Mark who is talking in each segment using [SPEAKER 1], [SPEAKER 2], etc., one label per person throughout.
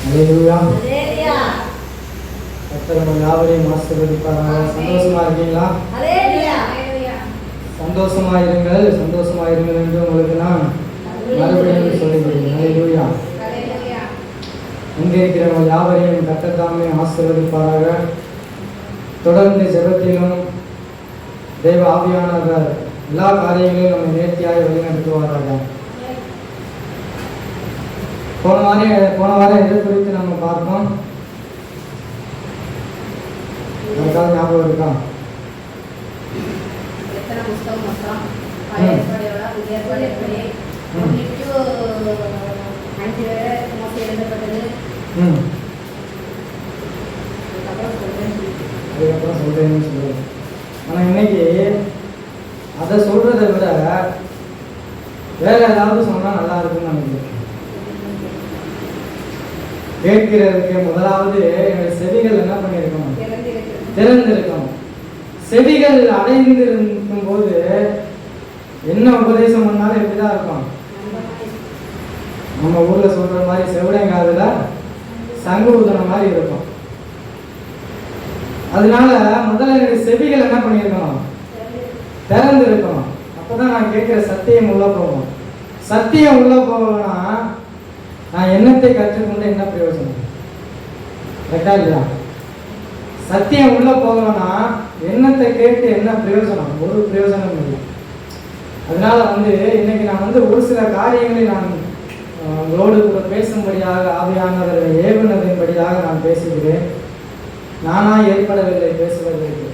[SPEAKER 1] அல்லேலூயா. கர்த்தர் நம்ம யாவரையும் ஆசீர்வதிப்பாராக. சந்தோஷமா இருக்கீங்களா? சந்தோஷமா இருங்கள், சந்தோஷமா இருங்கள் என்று உங்களுக்கு நான் மறுபடியும் சொல்லுகிறேன். அல்லேலூயா. இங்கே இருக்கிற யாவரையும் கர்த்தர் தாமே ஆசீர்வதிப்பாராக. தொடர்ந்து ஜெபத்திலும் தேவ ஆவியானவர் எல்லா காரியங்களையும் நம்ம நேர்த்தியாக வழிநடத்துவாராக. போன வாரம் எதை குறித்து நம்ம பார்த்தோம்? அதுக்காக ஞாபகம் இருக்கா? அதுக்கப்புறம் சொல்றேன்னு சொல்லுவேன். ஆனால் இன்னைக்கு அதை சொல்றதை விட வேற ஏதாவது சொன்னா நல்லா இருக்குன்னு நினைக்கிறேன். கேட்கிறதுக்கு முதலாவது என்னுடைய செவிகள் என்ன பண்ணியிருக்கணும்? திறந்திருக்கணும். செவிகள் அடைந்திருக்கும் போது என்ன உபதேசம் பண்ணாலும் எப்படிதான் இருக்கும்? நம்ம ஊர்ல சொல்ற மாதிரி செவிடைங்காதுல சங்கு ஊதுன மாதிரி இருக்கும். அதனால முதல்ல என்னுடைய செவிகள் என்ன பண்ணியிருக்கணும்? திறந்திருக்கணும். அப்பதான் நான் கேட்கிற சத்தியம் உள்ள போகும். சத்தியம் உள்ள போகணும்னா நான் என்னத்தை கற்றுக்கொண்டு என்ன பிரயோஜனம்? கரெக்டா இல்லையா? சத்தியம் உள்ள போகணும்னா என்னத்தை கேட்டு என்ன பிரயோஜனம்? ஒரு பிரயோஜனம் இல்லை. அதனால இன்னைக்கு நான் ஒரு சில காரியங்களை நான் உங்களோடு கூட பேசும்படியாக ஆவியானவரை ஏவுனதின்படியாக நான் பேசுகிறேன். நானா ஏற்படவில்லை பேசுவதற்கு.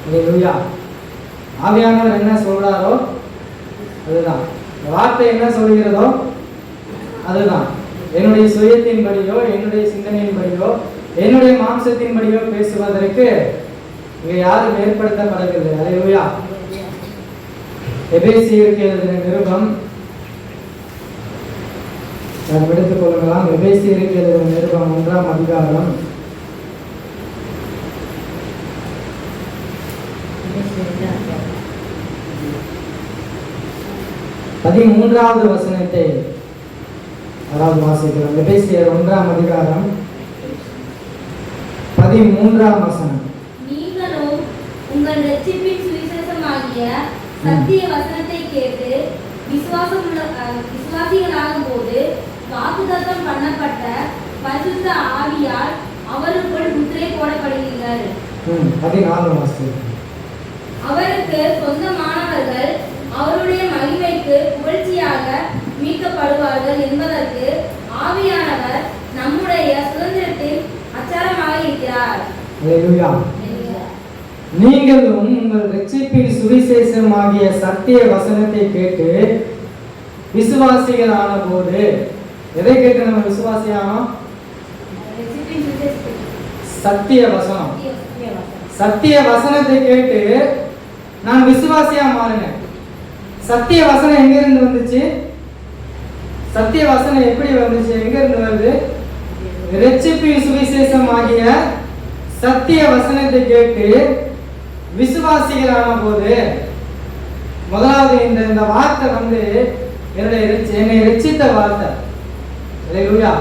[SPEAKER 1] அல்லேலூயா. ஆவியானவர் என்ன சொல்றாரோ அதுதான், வார்த்தை என்ன சொல்கிறதோ அதுதான். என்னுடைய சுயத்தின்படியோ என்னுடைய சிந்தனையின்படியோ என்னுடைய மாம்சத்தின்படியோ பேசுவதற்கு இங்க யாரும் ஏற்படுத்தப்படவில்லை. அல்லேலூயா. எபேசியருக்கு எழுதின நிருபம் எடுத்துக் கொள்ளலாம். எபேசியருக்கு எழுதின நிருபம் 1ஆம் அதிகாரம் 13வது வசனத்தை வாசிக்கிறோம். எபேசியர் 1ஆம் அதிகாரம் 13ஆம் வசனம்.
[SPEAKER 2] நீங்களும் உங்கள் இரட்சிப்பின் சுவிசேஷமாகிய சத்திய வசனத்தை கேட்டு விசுவாசிகளாகும் போது வாக்குத்தத்தம் பண்ணப்பட்ட பரிசுத்த ஆவியால் அவருக்குள் முத்திரை போடப்படுகிறீர்கள்.
[SPEAKER 1] 14ஆம் வசனம்.
[SPEAKER 2] அவருக்கு சொந்தமானவர்கள் அவருடைய மகிமைக்கு புகழ்ச்சியாக மீட்கப்படுவார்கள் என்பதற்கு ஆவியானவர் நம்முடைய சுதந்திரத்தில் அச்சாரமாக இருக்கிறார்.
[SPEAKER 1] அல்லேலூயா. நீங்களும் உங்கள் இரட்சிப்பின் சுவிசேஷமாகிய சத்திய வசனத்தை கேட்டு விசுவாசிகள் ஆன போது, எதை கேட்டு நம்ம விசுவாசியானோம்? சத்திய வசனம். சத்திய வசனத்தை கேட்டு நான் விசுவாசியா மாறினேன். சத்திய வசனம் எங்க இருந்து வந்துச்சு? சத்திய வசனம் எப்படி வந்துச்சு? எங்க இருந்து வருது? இரட்சிப்பின் சுவிசேஷம் ஆகிய சத்திய வசனத்தை கேட்டு விசுவாசிகளான போது, முதலாவது இந்த வார்த்தை என்னை ரட்சித்த வார்த்தை. அல்லேலூயா.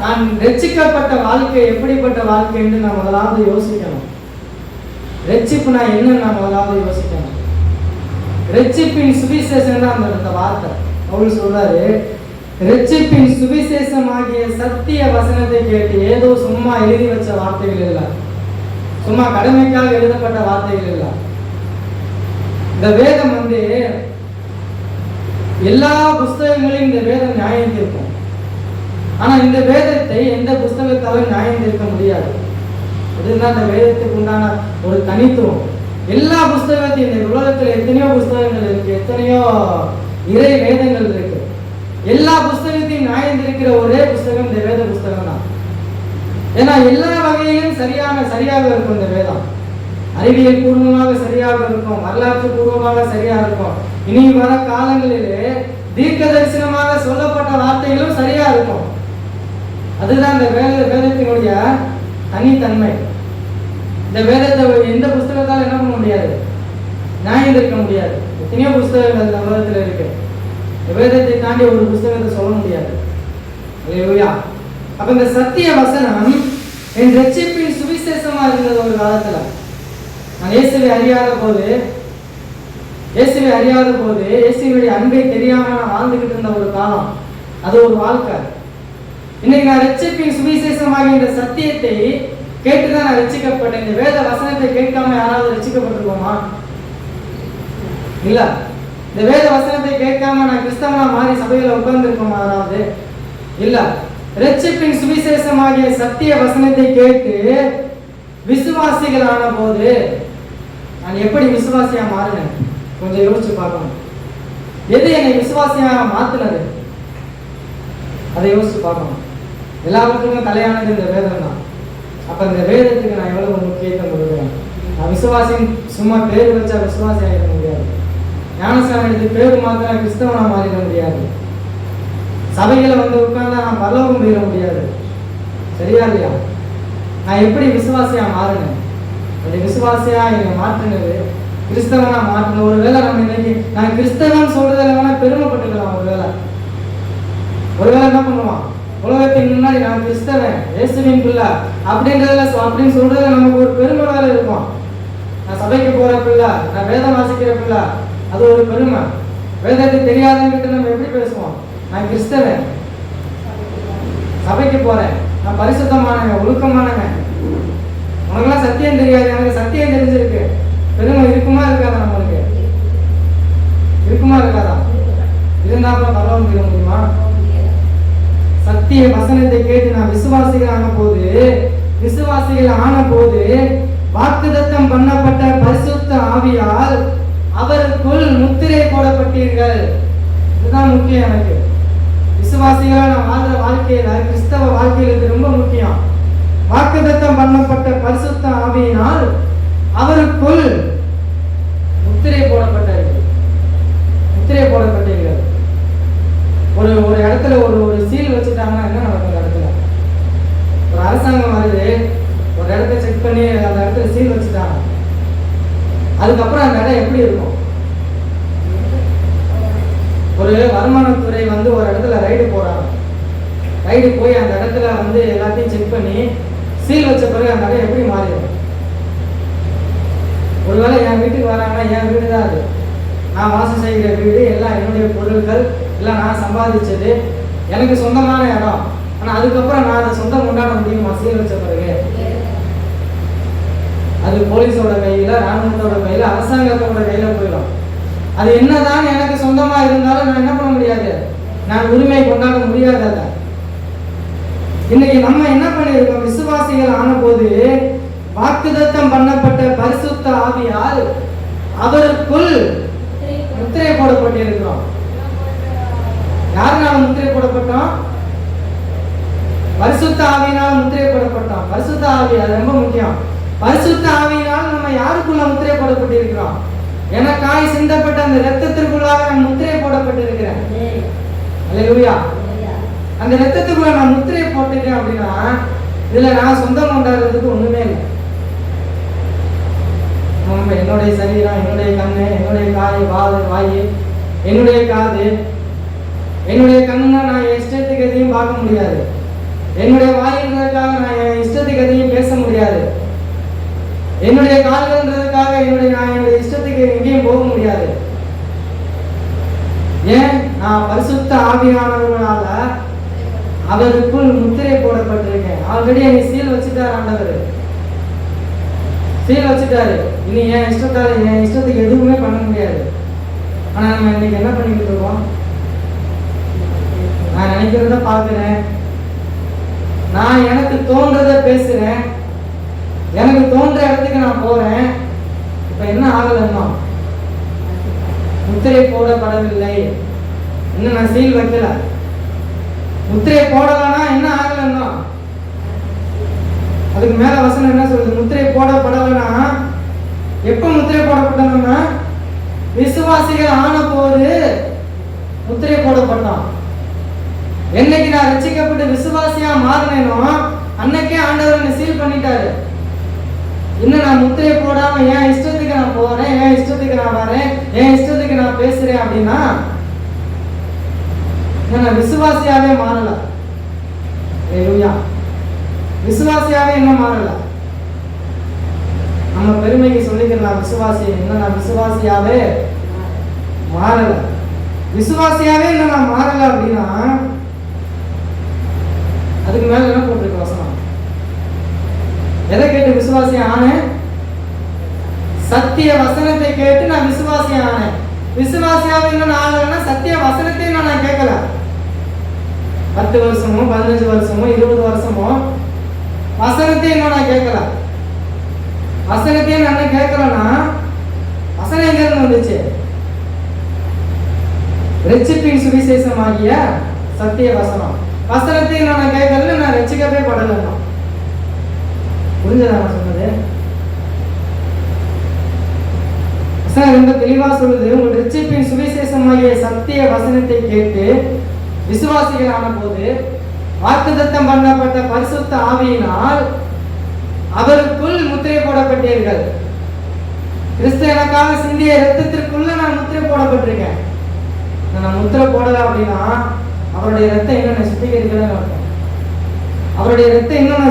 [SPEAKER 1] நான் ரட்சிக்கப்பட்ட வாழ்க்கை எப்படிப்பட்ட வாழ்க்கை என்று நான் முதலாவது யோசிக்கணும். ரட்சிப்புனா என்ன நான் முதலாவது யோசிக்கணும். ரட்சிப்பின் சுவிசேஷம் தான் அந்த வார்த்தை. அவர் சொல்றாரு, ரட்சிப்பின் சுவிசேஷமாகிய சத்திய வசனத்தை கேட்டு. ஏதோ சும்மா எழுதி வச்ச வார்த்தைகள் இல்லை, சும்மா கடமைக்காக எழுதப்பட்ட வார்த்தைகள் இல்லை. இந்த வேதம் எல்லா புஸ்தகங்களையும் இந்த வேதம் நியாயம் தீர்க்கும். ஆனா இந்த வேதத்தை எந்த புஸ்தகத்தாலும் நியாயம் தீர்க்க முடியாது. அதுதான் இந்த வேதத்துக்கு உண்டான ஒரு தனித்துவம். எல்லா புஸ்தகத்தையும், இந்த உலகத்தில் எத்தனையோ புஸ்தகங்கள் இருக்கு, எத்தனையோ இறை வேதங்கள் இருக்கு. எல்லா புஸ்தகத்தையும் நியாயம் இருக்கிற ஒரே புஸ்தகம் இந்த வேத புஸ்தகம் தான். ஏன்னா எல்லா வகையிலும் சரியாக இருக்கும் இந்த வேதம். அறிவியல் பூர்வமாக சரியாக இருக்கும், வரலாற்று பூர்வமாக சரியா இருக்கும். இனி வர காலங்களிலே தீர்க்க தரிசனமாக சொல்லப்பட்ட வார்த்தைகளும் சரியா இருக்கும். அதுதான் இந்த வேதத்தினுடைய தனித்தன்மை. இந்த வேதத்தை எந்த புஸ்தகத்தால் என்ன பண்ண முடியாது? நியாயம் இருக்க முடியாது. எத்தனையோ புஸ்தகங்கள் இந்த உலகத்தில் இருக்கு. வேதத்தை தாண்டி ஒரு புஸ்தகத்தை சொல்ல முடியாது. அல்லேலூயா. அப்ப இந்த சத்திய வசனம் என் ரட்சிப்பின் சுவிசேஷமா இருந்தது ஒரு காலத்துல. நான் இயேசுவை அறியாத போது இயேசுவினுடைய அன்பை தெரியாம நான் வாழ்ந்துகிட்டு இருந்த ஒரு காலம், அது ஒரு வாழ்க்கை. இன்னைக்கு நான் ரட்சிப்பின் சுவிசேஷமாக இந்த சத்தியத்தை கேட்டுதான் நான் ரட்சிக்கப்பட்டேன். இந்த வேத வசனத்தை கேட்காம யாராவது ரட்சிக்கப்பட்டிருக்கோமா? இல்ல. இந்த வேத வசனத்தை கேட்காம நான் கிறிஸ்தவனா மாறி சபையில உட்கார்ந்து இருக்கோமா யாராவது? இல்ல. ரட்சிப்பின் சுவிசேஷமாகிய சத்திய வசனத்தை கேட்டு விசுவாசிகள் ஆன போது நான் எப்படி விசுவாசியா மாறினேன்? கொஞ்சம் யோசிச்சு பார்க்கணும். எது என்னை விசுவாசியாக மாத்தினது? அதை யோசிச்சு பார்க்கணும். எல்லாத்துக்கும் தலையானது இந்த வேதம் தான். அப்ப இந்த வேதத்துக்கு நான் எவ்வளவு முக்கியத்துவம் கொடுக்குறேன்? நான் விசுவாசின் சும்மா பேர் வச்சா விசுவாசி ஆகிட முடியாது. ஞானஸ்நானம் எடுத்து பேரு மாத்திரம் கிறிஸ்தவனா மாறிட முடியாது. சபைகளை வந்து உட்கார்ந்தா நான் பரலோகம் போயிட முடியாது. சரியா இல்லையா? நான் எப்படி விசுவாசியா மாறினேன்? அந்த விசுவாசியா என்னை மாற்றினது, கிறிஸ்தவனா மாற்றின. ஒருவேளை நம்ம இன்னைக்கு நான் கிறிஸ்தவன் சொல்றதுல வேணா பெருமைப்பட்டுக்கலாம். ஒருவேளை என்ன பண்ணுவான், உலகத்தின் முன்னாடி நான் கிறிஸ்தவன், இயேசுவின் பிள்ளை அப்படின்னு சொல்றதுல நமக்கு ஒரு பெருமை வேலை இருக்கும். நான் சபைக்கு போற பிள்ளை, நான் வேதம் வாசிக்கிற பிள்ளை, அது ஒரு பெருமை. வேதத்தை தெரியாதவங்கிட்ட நம்ம எப்படி பேசுவோம்? நான் கிறிஸ்தவன், சபைக்கு போறேன், நான் பரிசுத்தமானவன், ஒழுக்கமானவன். உனக்கெல்லாம் சத்தியம் தெரியாது, எனக்கு சத்தியம் தெரிஞ்சிருக்கு. பெருமை இருக்குமா இருக்காதா? நம்மளுக்கு இருக்குமா இருக்காதா? இருந்தா அப்புறம் பரவாயில்ல போயிட முடியுமா? சத்திய வசனத்தை கேட்டு நான் விசுவாசிகள் ஆன போது வாக்குத்தத்தம் பண்ணப்பட்ட பரிசுத்த ஆவியால் அவருக்குள் முத்திரை போடப்பட்டீர்கள். இதுதான் முக்கியம். எனக்கு விசுவாசிகளா நான் வாழ்ற வாழ்க்கையில, கிறிஸ்தவ வாழ்க்கையில இது ரொம்ப முக்கியம். வாக்குத்தத்தம் பண்ணப்பட்ட பரிசுத்த ஆவியினால் அவருக்குள் முத்திரை போடப்பட்டீர்கள். ஒரு இடத்துல ஒரு சீல் வச்சுட்டாங்கன்னா என்ன நடக்கும்? அந்த இடத்துல ஒரு அரசாங்கம் வருது, ஒரு இடத்த செக் பண்ணி அந்த இடத்துல சீல் வச்சுட்டாங்க. அதுக்கப்புறம் அந்த இடம் எப்படி இருக்கும்? ஒரு வருமானத்துறை வந்து ஒரு இடத்துல ரைடு போறாங்க. ரைடு போய் அந்த இடத்துல வந்து எல்லாத்தையும் செக் பண்ணி சீல் வச்ச பிறகு அந்த இடம் எப்படி மாறிடும்? ஒருவேளை என் வீட்டுக்கு வராங்கன்னா என் வீடு தான் அது, நான் வாசம் செய்கிற வீடு, எல்லாம் என்னுடைய பொருட்கள், எல்லாம் நான் சம்பாதிச்சது, எனக்கு சொந்தமான இடம். ஆனால் அதுக்கப்புறம் நான் அதை சொந்தம் கொண்டாட முடியுமா? சீல் வச்ச பிறகு அது போலீஸோட கையில, ராணுவத்தோட கையில, அரசாங்கத்தோட கையில போயிடும். அது என்னதான் எனக்கு சொந்தமா இருந்தாலும் நான் என்ன பண்ண முடியாது, நான் உரிமை கொண்டாட முடியாது. அதை இன்னைக்கு நம்ம என்ன பண்ணிருக்கோம்? விசுவாசிகள் ஆன போது வாக்குத்தத்தம் பண்ணப்பட்ட பரிசுத்த ஆவியால் அவருக்குள் முத்திரை போடப்பட்டிருக்கிறோம். யாரு நாம முத்திரை போடப்பட்டோம்? பரிசுத்த ஆவியினால் முத்திரை போடப்பட்டோம். பரிசுத்த ஆவி, அது ரொம்ப முக்கியம். பரிசுத்த ஆவியினால் நம்ம யாருக்குள்ள முத்திரை போடப்பட்டிருக்கிறோம்? எனக்காய் சிந்தப்பட்ட அந்த இரத்தத்திற்குள்ளாக நான் முத்திரை போடப்பட்டிருக்கிறேன். அல்லேலூயா. அந்த இரத்தத்துக்குள்ள நான் முத்திரை போட்டுட்டேன் அப்படின்னா இதுல நான் சொந்தம் கொண்டாடுறதுக்கு ஒண்ணுமே இல்லை. என்னுடைய சரீரம், என்னுடைய கண்ணு, என்னுடைய வாய், என்னுடைய காது, என்னுடைய கண்ணுனா நான் என் இஷ்டத்துக்கு எதையும் பார்க்க முடியாது. என்னுடைய வாயின்றதுக்காக நான் என் இஷ்டத்துக்கு எதையும் பேச முடியாது. என்னுடைய கால்கள்ன்றதுக்காக நான் என்னுடைய இஷ்டத்துக்கு எங்கேயும் போக முடியாது. ஏன்? நான் பரிசுத்த ஆவியானவர்களால அவருக்குள் முத்திரை போடப்பட்டிருக்கேன். ஆல்ரெடி என்னை சீல் வச்சுட்டாரு ஆண்டவர், சீல் வச்சுட்டாரு. இனி என் இஷ்டத்துக்கு எதுவுமே பண்ண முடியாது. ஆனா நம்ம இன்னைக்கு என்ன பண்ணிக்கிட்டு இருக்கோம்? நான் நினைக்கிறத பார்க்கிறேன், நான் எனக்கு தோன்றத பேசுறேன், எனக்கு தோன்ற இடத்துக்கு நான் போறேன். இப்ப என்ன ஆகலன்னா, முத்திரை போடப்படவில்லை, இன்னும் நான் சீல் வைக்கல. முத்திரை போடலன்னா என்ன ஆகலன்னா, அதுக்கு மேல வசனம் என்ன சொல்றது? முத்திரை போடப்படலன்னா எப்ப முத்திரை போடப்பட்டோம்னா விசுவாசிகள் ஆன போது முத்திரை போடப்பட்டோம். என்னைக்கு நான் ரட்சிக்கப்பட்டு விசுவாசியா மாறினேனோ அன்னைக்கே ஆண்டவர் என்னை சீல் பண்ணிட்டாரு. இன்னும் நான் முத்திரை போடாம என் இஷ்டத்துக்கு நான் போறேன், என் இஷ்டத்துக்கு நான் வரேன், என் இஷ்டத்துக்கு நான் பேசுறேன் அப்படின்னா நான் விசுவாசியாவே மாறல. அல்லேலூயா. விசுவாசியாவே இன்னும் மாறல. நம்ம பெருமைக்கு சொல்லிக்கலாம் விசுவாசி, இன்னும் நான் விசுவாசியாவே மாறல. விசுவாசியாவே இன்னும் நான் மாறல அப்படின்னா அதுக்கு மேல என்ன போட்டிருக்கு வசனம்? எதை கேட்டு விசுவாசி ஆனேன்? சத்திய வசனத்தை கேட்டு நான் விசுவாசி ஆனேன். விசுவாசியாவே இன்னும் நான் ஆகலைன்னா சத்திய வசனத்தை நான் கேட்கல. 10 வருஷமோ 15 வருஷமோ 20 வருஷமோ வசனத்தை இன்னும் நான் கேட்கல. வசனத்தையும் நான் கேட்கலன்னா வசனம் எங்க இருந்து வந்துச்சு? ரட்சிப்பின் சுவிசேஷம் ஆகிய சத்திய வசனம். வசனத்தையும் நான் கேட்கல, நான் ரட்சிக்கவே படலன்னா. புரிஞ்சதா நான் சொன்னது? வசனம் ரொம்ப தெளிவா சொல்லுது. உங்கள் ரட்சிப்பின் சுவிசேஷம் ஆகிய சத்திய வசனத்தை கேட்டு விசுவாசிகள் ஆன போது வாக்குத்தத்தம் பண்ணப்பட்ட பரிசுத்த ஆவியினால் அவருக்குள் முத்திரை போடப்பட்டீர்கள். கிறிஸ்து எனக்காக சிந்திய ரத்தத்திற்குள்ள நான் முத்திரை போடப்பட்டிருக்கேன். நான் முத்திரை போடல அப்படின்னா அவருடைய ரத்தம் இன்னும் சுத்திகரிக்கல அர்த்தம். அவருடைய ரத்தம் இன்னும்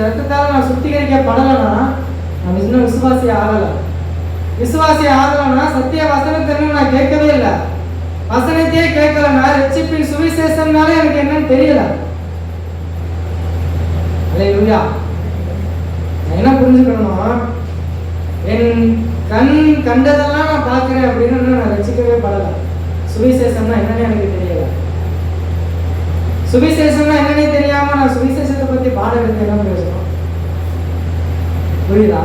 [SPEAKER 1] ரத்தத்தால் நான் சுத்திகரிக்கப்படலைன்னா நான் இன்னும் விசுவாசி ஆகல. விசுவாசி ஆகலைன்னா சத்திய வசனத்தை நான் கேட்கவே இல்லை. வசனத்தையே கேட்கலன்னா ரட்சிப்பின் சுவிசேஷம்னாலே எனக்கு என்னன்னு தெரியல. அல்லேலூயா. என்ன புரிஞ்சுக்கணும்? என் கண் கண்டதெல்லாம் நான் பார்க்கிறேன் அப்படின்னு நான் ரசிக்கவே படல. சுவிசேஷம்னா என்னன்னு எனக்கு தெரியல. சுவிசேஷம்னா என்னன்னே தெரியாம நான் சுவிசேஷத்தை பத்தி பாடம் எடுத்து என்ன பேசணும்? புரியுதா?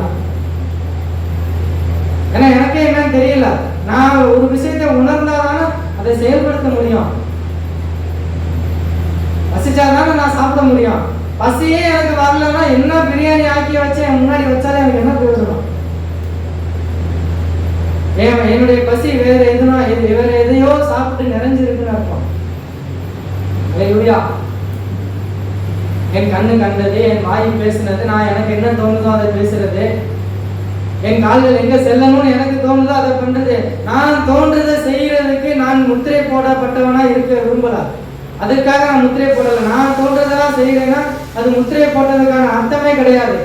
[SPEAKER 1] ஏன்னா எனக்கே என்னன்னு தெரியல. நான் ஒரு விஷயத்தை உணர்ந்தாதானே அதை செயல்படுத்த முடியும். பசிச்சாதானே நான் சாப்பிட முடியும். பசியே எனக்கு வரலன்னா என்ன பிரியாணி ஆக்கி வச்சு என் முன்னாடி வச்சாலே எனக்கு என்ன பிரயோஜனம்? என்னுடைய பசி வேற எதையோ சாப்பிட்டு நிறைஞ்சிருக்குன்னு அர்த்தம். அல்லேலூயா. என் கண்ணு கண்டது, என் வாய் பேசுனது, நான் எனக்கு என்ன தோணுதோ அதை பேசுறது, என் கால்கள் எங்க செல்லணும்னு எனக்கு தோணுதோ அதை பண்றது, நான் தோன்றதை செய்யறதுக்கு நான் முத்திரை போடப்பட்டவனா இருக்க விரும்பல. அதுக்காக நான் முத்திரை போடல. நான் தோன்றதெல்லாம் செய்யறேன்னா அது முத்திரை போட்டதுக்கான அர்த்தமே கிடையாது.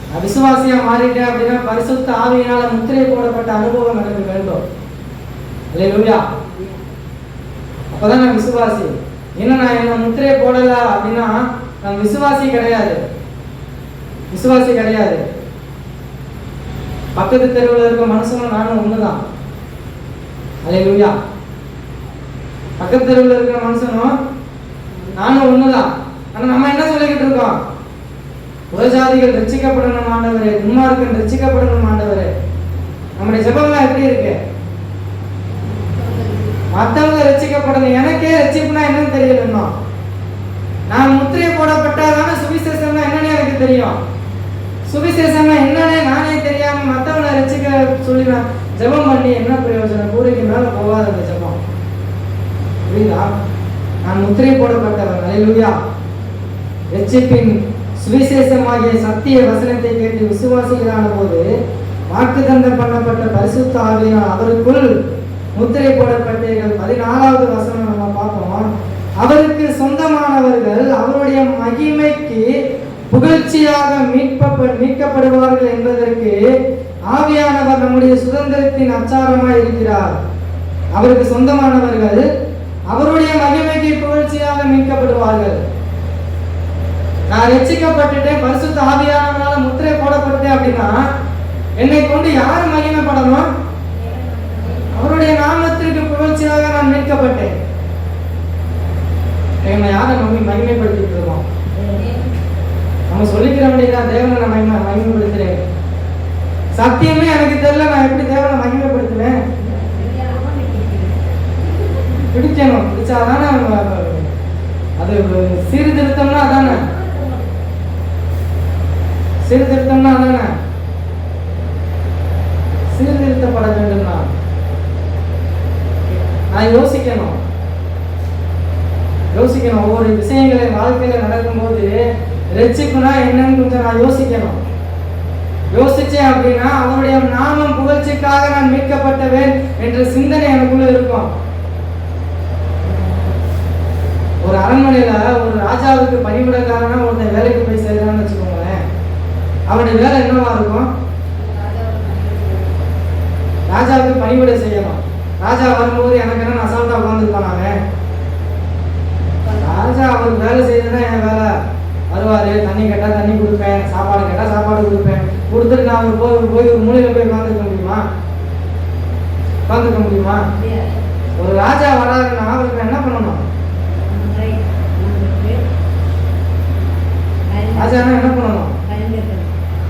[SPEAKER 1] நான் விசுவாசியா மாறிட்டேன் அப்படின்னா பரிசுத்த ஆவியினால முத்திரை போடப்பட்ட அனுபவம் எனக்கு வேண்டும். அல்லேலூயா. அப்பதான் நான் விசுவாசி. இன்னும் நான் என்ன முத்திரை போடல அப்படின்னா நான் விசுவாசி கிடையாது. விசுவாசி கிடையாது. பக்கத்து தெருவில் இருக்க மனுஷனும் நானும் ஒண்ணுதான். அல்லேலூயா. பக்கத்து தெருவில் இருக்கிற மனுஷனும் நானும் ஒண்ணுதான். ஆனா நம்ம என்ன சொல்லிக்கிட்டு இருக்கோம்? புறஜாதிகள் ரட்சிக்கப்படணும் ஆண்டவரே, துன்மார்க்கன் ரட்சிக்கப்படணும் ஆண்டவரே. நம்முடைய ஜெபம்லாம் எப்படி இருக்கு? மற்றவங்க ரட்சிக்கப்படணும். எனக்கே ரட்சிப்புனா என்னன்னு தெரியல. நான் முத்திரை போடப்பட்டாதானே சுவிசேஷம்னா என்னன்னு எனக்கு தெரியும். சுவிசேஷம்னா என்னன்னே நானே தெரியாம மற்றவங்களை ரட்சிக்க சொல்லி நான் ஜெபம் பண்ணி என்ன பிரயோஜனம்? கூரைக்கு மேல போகாத அந்த ஜெபம். புரியுதா? நான் முத்திரை போடப்பட்டவன். அல்லேலூயா. ரட்சிப்பின் சுவிசேஷமாகிய சத்திய வசனத்தை கேட்டு விசுவாசிகளான போது வாக்குத்தத்தம் பண்ணப்பட்ட பரிசுத்த ஆவியினால் அவருக்குள் முத்திரை போடப்பட்டீர்கள். 14வது வசனம் நம்ம பார்ப்போம். அவருக்கு சொந்தமானவர்கள் அவருடைய மகிமைக்கு புகழ்ச்சியாக மீட்கப்படுவார்கள் என்பதற்கு ஆவியானவர் நம்முடைய சுதந்திரத்தின் அச்சாரமாய் இருக்கிறார். அவருக்கு சொந்தமானவர்கள் அவருடைய மகிமைக்கு புகழ்ச்சியாக மீட்கப்படுவார்கள். நான் ரட்சிக்கப்பட்டுட்டேன், பரிசுத்த ஆவியானவரால முத்திரை போடப்பட்டேன் அப்படின்னா என்னை கொண்டு யார் மகிமைப்படணும்? அவருடைய நாமத்திற்கு புகழ்ச்சியாக நான் மீட்கப்பட்டேன். என்னை யாரை மகிமைப்படுத்திட்டு இருக்கோம்? நம்ம சொல்லிக்கிற வேண்டியதான் தேவனை நான் மகிமைப்படுத்துறேன். சத்தியமே எனக்கு தெரியல, நான் எப்படி தேவனை மகிமைப்படுத்துவேன்? பிடிக்கணும். பிடிச்சாதானே அது சீர்திருத்தம்னா அதானே. சீர்திருத்தம்னா அதானே. சீர்திருத்தப்பட வேண்டும்னா நான் யோசிக்கணும். ஒவ்வொரு விஷயங்களை வாழ்க்கையில நடக்கும்போது ரட்சிப்புனா என்னன்னு கொஞ்சம் நான் யோசிக்கணும். யோசிச்சேன் அப்படின்னா அவருடைய நாமம் புகழ்ச்சிக்காக நான் மீட்கப்பட்டவேன் என்ற சிந்தனை எனக்குள்ள இருக்கும். ஒரு அரண்மனையில ஒரு ராஜாவுக்கு பணிவிடக்காரனா ஒருத்தன் வேலைக்கு போய் செய்யறான்னு வச்சுக்கோங்களேன், அவனுடைய வேலை என்னவா இருக்கும்? ராஜாவுக்கு பணிவிட செய்யணும். ராஜா வரும்போது எனக்கு என்ன அசால்ட்டா உட்காந்துருப்பானாங்க? ராஜா அவருக்கு வேலை செய்யறதுதான் என் வேலை. வருவாரு, தண்ணி கேட்டா தண்ணி கொடுப்பேன், சாப்பாடு கேட்டா சாப்பாடு கொடுப்பேன், கொடுத்துட்டு நான் அவர் போய் ஒரு மூலையில போய் உட்காந்துருக்க முடியுமா? உட்காந்துருக்க முடியுமா? ஒரு ராஜா வராருன்னா அவருக்கு என்ன பண்ணணும்? ராஜானா என்ன பண்ணணும்?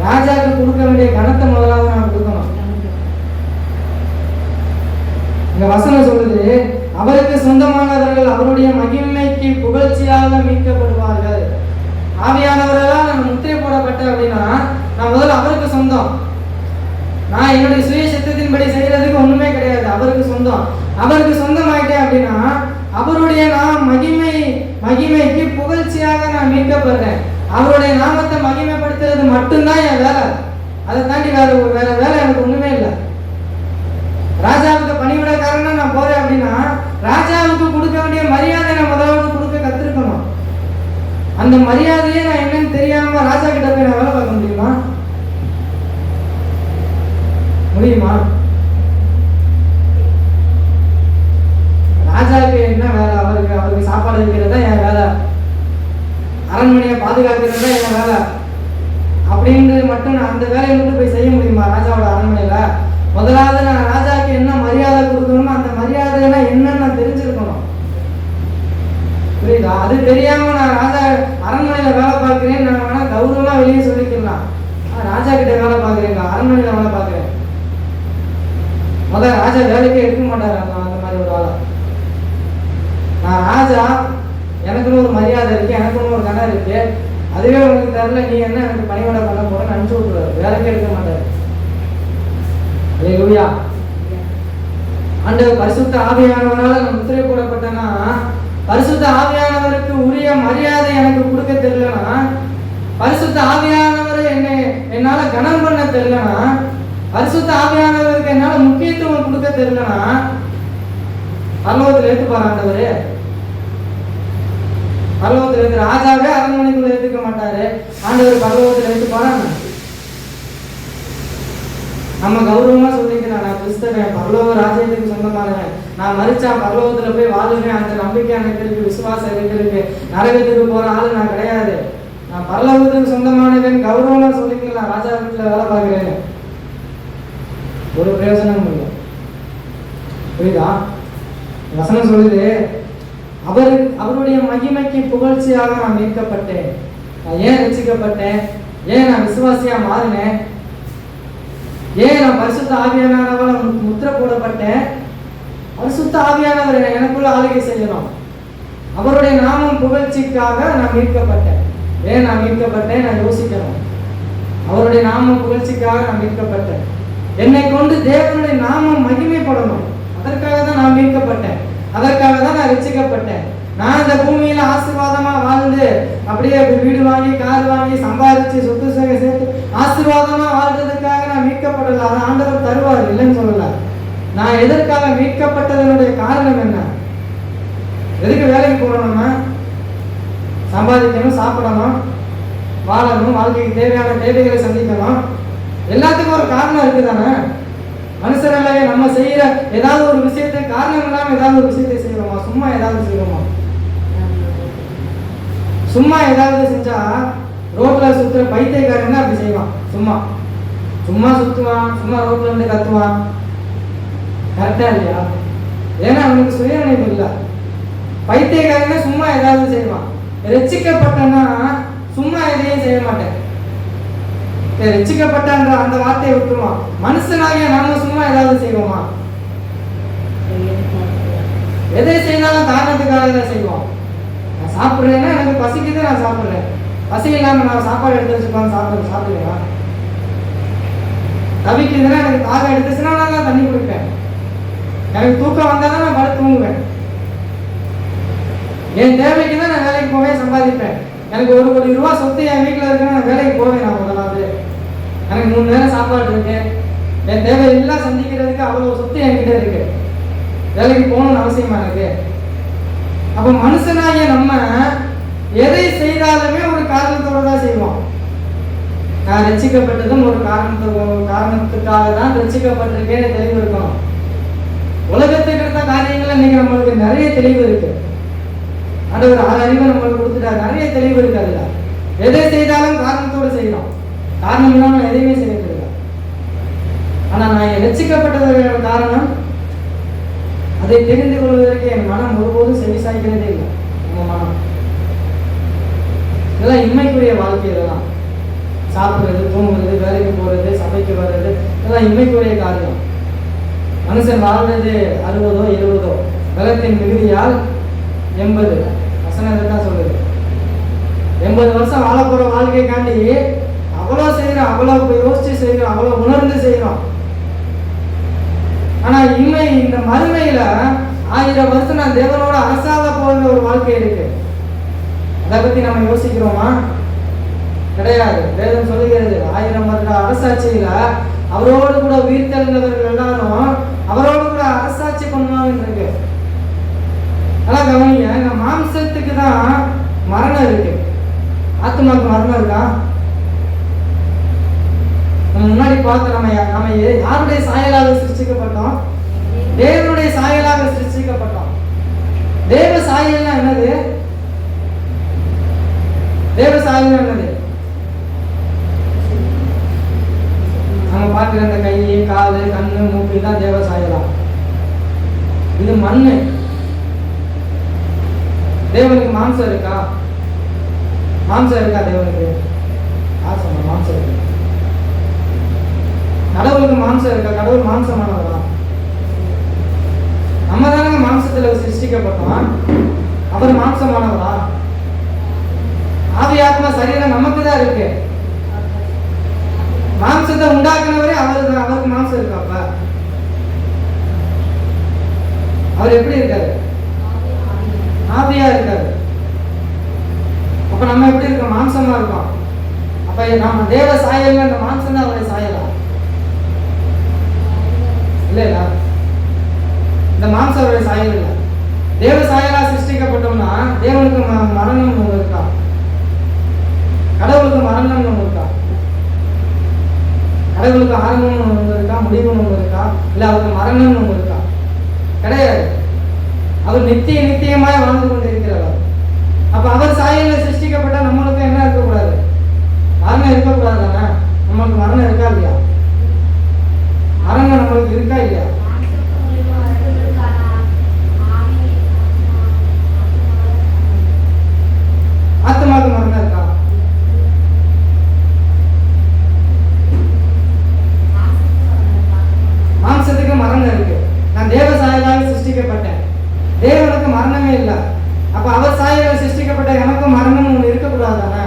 [SPEAKER 1] ராஜாவுக்கு கொடுக்க வேண்டிய கணத்தை முதலாவது நான் கொடுக்கணும். இந்த வசனம் சொல்லுது, அவருக்கு சொந்தமானவர்கள் அவருடைய மகிமைக்கு புகழ்ச்சியாக மீட்கப்படுவார்கள். ஆவியானவர்களால் நான் முத்திரை போடப்பட்டேன் அப்படின்னா நான் முதல்ல அவருக்கு சொந்தம். நான் என்னுடைய சுய சித்தத்தின்படி செய்யறதுக்கு ஒண்ணுமே கிடையாது, அவருக்கு சொந்தம். அவருக்கு சொந்தமாயிட்டேன் அப்படின்னா அவருடைய நான் மகிமைக்கு புகழ்ச்சியாக நான் மீட்கப்படுறேன். அவருடைய நாமத்தை மகிமைப்படுத்துறது மட்டும்தான் என் வேலை. அதை தாண்டி வேற வேலை எனக்கு ஒண்ணுமே இல்லை. ராஜாவுக்கு பணிவிடக்காரனா நான் போறேன் அப்படின்னா ராஜாவுக்கு கொடுக்க வேண்டிய மரியாதை நான் முதலாவது கொடுக்க கத்துருக்கணும். அந்த மரியாதையே நான் என்னன்னு தெரியாம ராஜா கிட்ட போய் நான் வேலை பார்க்க முடியுமா? ராஜாவுக்கு என்ன வேலை? அவருக்கு சாப்பாடு வைக்கிறதா என் வேலை, அரண்மனையை பாதுகாக்கிறது தான் என் வேலை அப்படின்றது மட்டும் நான் அந்த வேலையை மட்டும் போய் செய்ய முடியுமா ராஜாவோட அரண்மனையில? முதலாவது நான் ராஜாவுக்கு என்ன மரியாதை கொடுக்கணுமோ அந்த மரியாதைனா என்னன்னு நான் தெரிஞ்சிருக்கணும். புரியுதா? அது தெரியாம நான் ராஜா அரண்மனையில வேலை பார்க்கிறேன் நான் வேணா கௌரவமா வெளியே சொல்லிக்கலாம், ராஜா கிட்ட வேலை பார்க்குறேங்க, அரண்மனையில வேலை பார்க்குறேன். முதல்ல ராஜா வேலைக்கே எடுக்க மாட்டாரு அந்த மாதிரி ஒரு ஆளை. நான் ராஜா, எனக்குன்னு ஒரு மரியாதை இருக்கு, எனக்குன்னு ஒரு கணம் இருக்கு, அதுவே உனக்கு தெரியல, நீ என்ன எனக்கு பணிவிட பண்ண போறேன்னு அனுப்பிச்சு விட்டுருவாரு, வேலைக்கே எடுக்க மாட்டாரு. அல்லேலூயா. ஆண்டவர் பரிசுத்த ஆவியானவரால நான் முத்திரை போடப்பட்டேன்னா பரிசுத்த ஆவியானவருக்கு உரிய மரியாதை எனக்கு கொடுக்க தெரியலனா, பரிசுத்த ஆவியானவரை என்னால கனம் பண்ண தெரியலனா, பரிசுத்த ஆவியானவருக்கு என்னால முக்கியத்துவம் கொடுக்க தெரியலனா பரலோகத்தில் ஏற்றுப்பார் ஆண்டவரு. பரலோகத்தில் ஏற்று ராஜாவே அரண்மனைக்குள்ள ஏற்றுக்க மாட்டாரு, ஆண்டவர் பரலோகத்தில் ஏற்றுப்பாராங்க. நம்ம கௌரவமா சொல்லிக்கலாம், நான் கிறிஸ்தவன், பரலோக ராஜ்யத்துக்கு சொந்தமானவன், நான் மரிச்சா பரலோகத்துல போய் வாழுவேன், அந்த நம்பிக்கை எனக்கு இருக்கு, விசுவாசம் இருக்கு, நரகத்துக்கு போற ஆளு நான் கிடையாது, நான் பரலோகத்துக்கு சொந்தமானவன் கௌரவமா சொல்லிக்கலாம். ராஜா வீட்டுல வேலை பார்க்கிறேன், ஒரு பிரயோஜனம் இல்லை. புரியுதா? வசனம் சொல்லுது, அவருடைய மகிமைக்கு புகழ்ச்சியாக நான் மீட்கப்பட்டேன். நான் ஏன் ரட்சிக்கப்பட்டேன்? ஏன் நான் விசுவாசியா மாறினேன்? ஏன் நான் பரிசுத்த ஆவியானவரால் முத்திரை போடப்பட்டேன்? பரிசுத்த ஆவியானவர் எனக்குள்ள ஆளுகை செய்யணும். அவருடைய நாமம் புகழ்ச்சிக்காக நான் மீட்கப்பட்டேன். ஏன் நான் மீட்கப்பட்டேன்? நான் யோசிக்கணும். அவருடைய நாமம் புகழ்ச்சிக்காக நான் மீட்கப்பட்டேன். என்னை கொண்டு தேவனுடைய நாமம் மகிமைப்படணும். அதற்காக தான் நான் மீட்கப்பட்டேன், அதற்காக தான் நான் ரட்சிக்கப்பட்டேன். நான் இந்த பூமியில ஆசீர்வாதமா வாழ்ந்து அப்படியே வீடு வாங்கி கார் வாங்கி சம்பாதிச்சு சொத்து சேர்த்து ஆசீர்வாதமா வாழ்றதுக்காக நான் மீட்கப்படல. அதை ஆண்டவர் தருவார், இல்லைன்னு சொல்லல. நான் எதற்காக மீட்கப்பட்டதனுடைய காரணம் என்ன? எதுக்கு வேலைக்கு போறோம்? நம்ம சம்பாதிக்கணும், சாப்பிடணும், வாழணும், வாழ்க்கைக்கு தேவையான தேவைகளை சந்திக்கணும். எல்லாத்துக்கும் ஒரு காரணம் இருக்குதானே? மனுஷனாலே நம்ம செய்யற ஏதாவது ஒரு விஷயத்தை காரணம் இல்லாம ஏதாவது ஒரு விஷயத்தை செய்யறோமா? சும்மா ஏதாவது செய்யறோமா? சும்மா ஏதாவது செஞ்சா ரோட்ல சுத்துற பைத்தியக்காரன் அப்படி செய்வான். சும்மா சும்மா சுத்துவான், சும்மா ரோட்ல இருந்து கத்துவான். கரெக்டா இல்லையா? ஏன்னா அவனுக்கு சுயநினைவு இல்லை. பைத்தியக்காரனே சும்மா ஏதாவது செய்வான். ரட்சிக்கப்பட்டனா சும்மா எதையும் செய்ய மாட்டேன். ரட்சிக்கப்பட்ட அந்த வார்த்தையை விட்டுருவான். மனுஷனாகிய நாம சும்மா ஏதாவது செய்வோமா? எதை செய்தாலும் காரணத்துக்காக தான் செய்வோம். நான் சாப்பிட்றேன்னா எனக்கு பசிக்குது, நான் சாப்பிட்றேன். பசி இல்லாம நான் சாப்பாடு எடுத்து வச்சுக்கலாம், சாப்பிடுவேன். தவிக்குதுன்னா எனக்கு தாக எடுத்துச்சுன்னா நான் தான் தண்ணி குடிப்பேன். எனக்கு தூக்கம் வந்தால் தான் நான் படுத்து தூங்குவேன். என் தேவைக்கு தான் நான் வேலைக்கு போவேன், சம்பாதிப்பேன். எனக்கு 1 கோடி ரூபாய் சொத்து என் வீட்டில் இருக்குன்னா நான் வேலைக்கு போவேன். நான் முதலாவது எனக்கு 3 நேரம் சாப்பாடு இருக்கு, என் தேவை எல்லாம் சந்திக்கிறதுக்கு அவ்வளோ சொத்து என்கிட்ட இருக்கு. வேலைக்கு போகணும்னு அவசியமா எனக்கு. அப்போ மனுஷனாகிய நம்ம எதை செய்தாலுமே ஒரு காரணத்தோட தான் செய்வோம். நான் ரட்சிக்கப்பட்டதும் ஒரு காரணத்துக்காக தான் ரட்சிக்கப்பட்டிருக்கேன்னு தெளிவு இருக்கணும். உலகத்துக்கு இருந்த காரியங்கள் இன்னைக்கு நம்மளுக்கு நிறைய தெளிவு இருக்கு. ஆண்டவர் 6 அறிவை நம்மளுக்கு கொடுத்துட்டாரு, நிறைய தெளிவு இருக்கு. அதுல எதை செய்தாலும் காரணத்தோடு செய்யணும், காரணம் இல்லாம எதையுமே செய்யறது. ஆனா நான் ரட்சிக்கப்பட்டதற்கான காரணம் அதை தெரிந்து கொள்வதற்கு என் மனம் ஒருபோதும் செவி சாய்க்கிறதே இல்லை. உங்க மனம் இதெல்லாம் இன்மைக்குரிய வாழ்க்கை. இதெல்லாம் சாப்பிடுறது, தூங்குறது, வேலைக்கு போறது, சபைக்கு வர்றது, இதெல்லாம் இன்மைக்குரிய காரியம். மனுஷன் வாழ்றது 60 70, பலத்தின் மிகுதியால் 80. வசனம் தான் சொல்லுது. 80 வருஷம் வாழ போற வாழ்க்கைக்காண்டி அவ்வளோ செய்யறோம், அவ்வளோ யோசிச்சு செய்யறோம், அவ்வளோ உணர்ந்து செய்யறோம். ஆனா இந்த மறுமையில 1000 வருஷம் நான் தேவனோட அரசாக போகிற ஒரு வாழ்க்கை இருக்கு. அதை பத்தி நம்ம யோசிக்கிறோமா? கிடையாது. வேதம் சொல்லுகிறது 1000 வருட அரசாட்சியில அவரோடு கூட உயிர் தெழுந்தவர்கள் எல்லாரும் அவரோடு கூட அரசாட்சி பண்ணுவாங்க இருக்கு. அதான் கவனிங்க, இந்த மாம்சத்துக்கு தான் மரணம் இருக்கு, ஆத்மாவுக்கு மரணம் இருக்கா? நம்ம முன்னாடி பார்த்த நம்ம யாருடைய சாயலாக சிருஷ்டிக்கப்பட்டோம்? தேவனுடைய சாயலாக சிருஷ்டிக்கப்பட்டோம். தேவ சாயல்னா என்னது? தேவ சாயல் என்னது? நம்ம பார்க்கிற இந்த கை, காது, கண்ணு, மூக்கு தான் தேவ சாயலா? இது மண்ணு. தேவனுக்கு மாம்சம் இருக்கா? மாம்சம் இருக்கா தேவனுக்கு? மாம்சம் இருக்கு. கடவுளுக்கு மாம்சம் இருக்கா? கடவுள் மாம்சமானவரா? நம்ம தானே மாம்சத்துல சிருஷ்டிக்கப்பட்டோம், அவர் மாம்சமானவரா? ஆவி ஆத்மா சரீரம் நமக்கு தான் இருக்கு. மாம்சத்தை உண்டாக்குனவரே அவருக்கு மாம்சம் இருக்கா? அப்ப அவர் எப்படி இருக்காரு? ஆவியா இருக்காரு. அப்ப நம்ம எப்படி இருக்கோம்? மாம்சமா இருக்கோம். அப்ப நம்ம தேவ சாயல், அந்த மாம்சம் தான் அவருடைய சாயலா? இல்ல, இந்த மாம்சம் அவருடைய சாயல் இல்ல. தேவ சாயலா சிருஷ்டிக்கப்பட்டோம்னா தேவனுக்கு மரணம் ஒன்று இருக்கா? கடவுளுக்கு மரணம் ஒன்று இருக்கா? கடவுளுக்கு ஆரம்பம் ஒன்று இருக்கா? முடிவு ஒன்று இருக்கா? இல்ல அவருக்கு மரணம் ஒன்று இருக்கா? கிடையாது. அவர் நித்தியமாய் வாழ்ந்து கொண்டு இருக்கிறவர். அப்ப அவர் சாயல்ல சிருஷ்டிக்கப்பட்ட நம்மளுக்கு என்ன இருக்கக்கூடாது? மரணம் இருக்கக்கூடாது தானே? நம்மளுக்கு மரணம் இருக்கா இல்லையா? மரணம் நம்மளுக்கு இருக்கா இல்லையா? ஆத்மாவுக்கு மரணம் இருக்கா? மாம்சத்துக்கு மரணம் இருக்கு. நான் தேவ சாயலாக சிருஷ்டிக்கப்பட்டேன், தேவனுக்கு மரணமே இல்லை. அப்ப அவர் சாயலாக சிருஷ்டிக்கப்பட்ட எனக்கும் மரணம் ஒன்று இருக்கக்கூடாது தானே?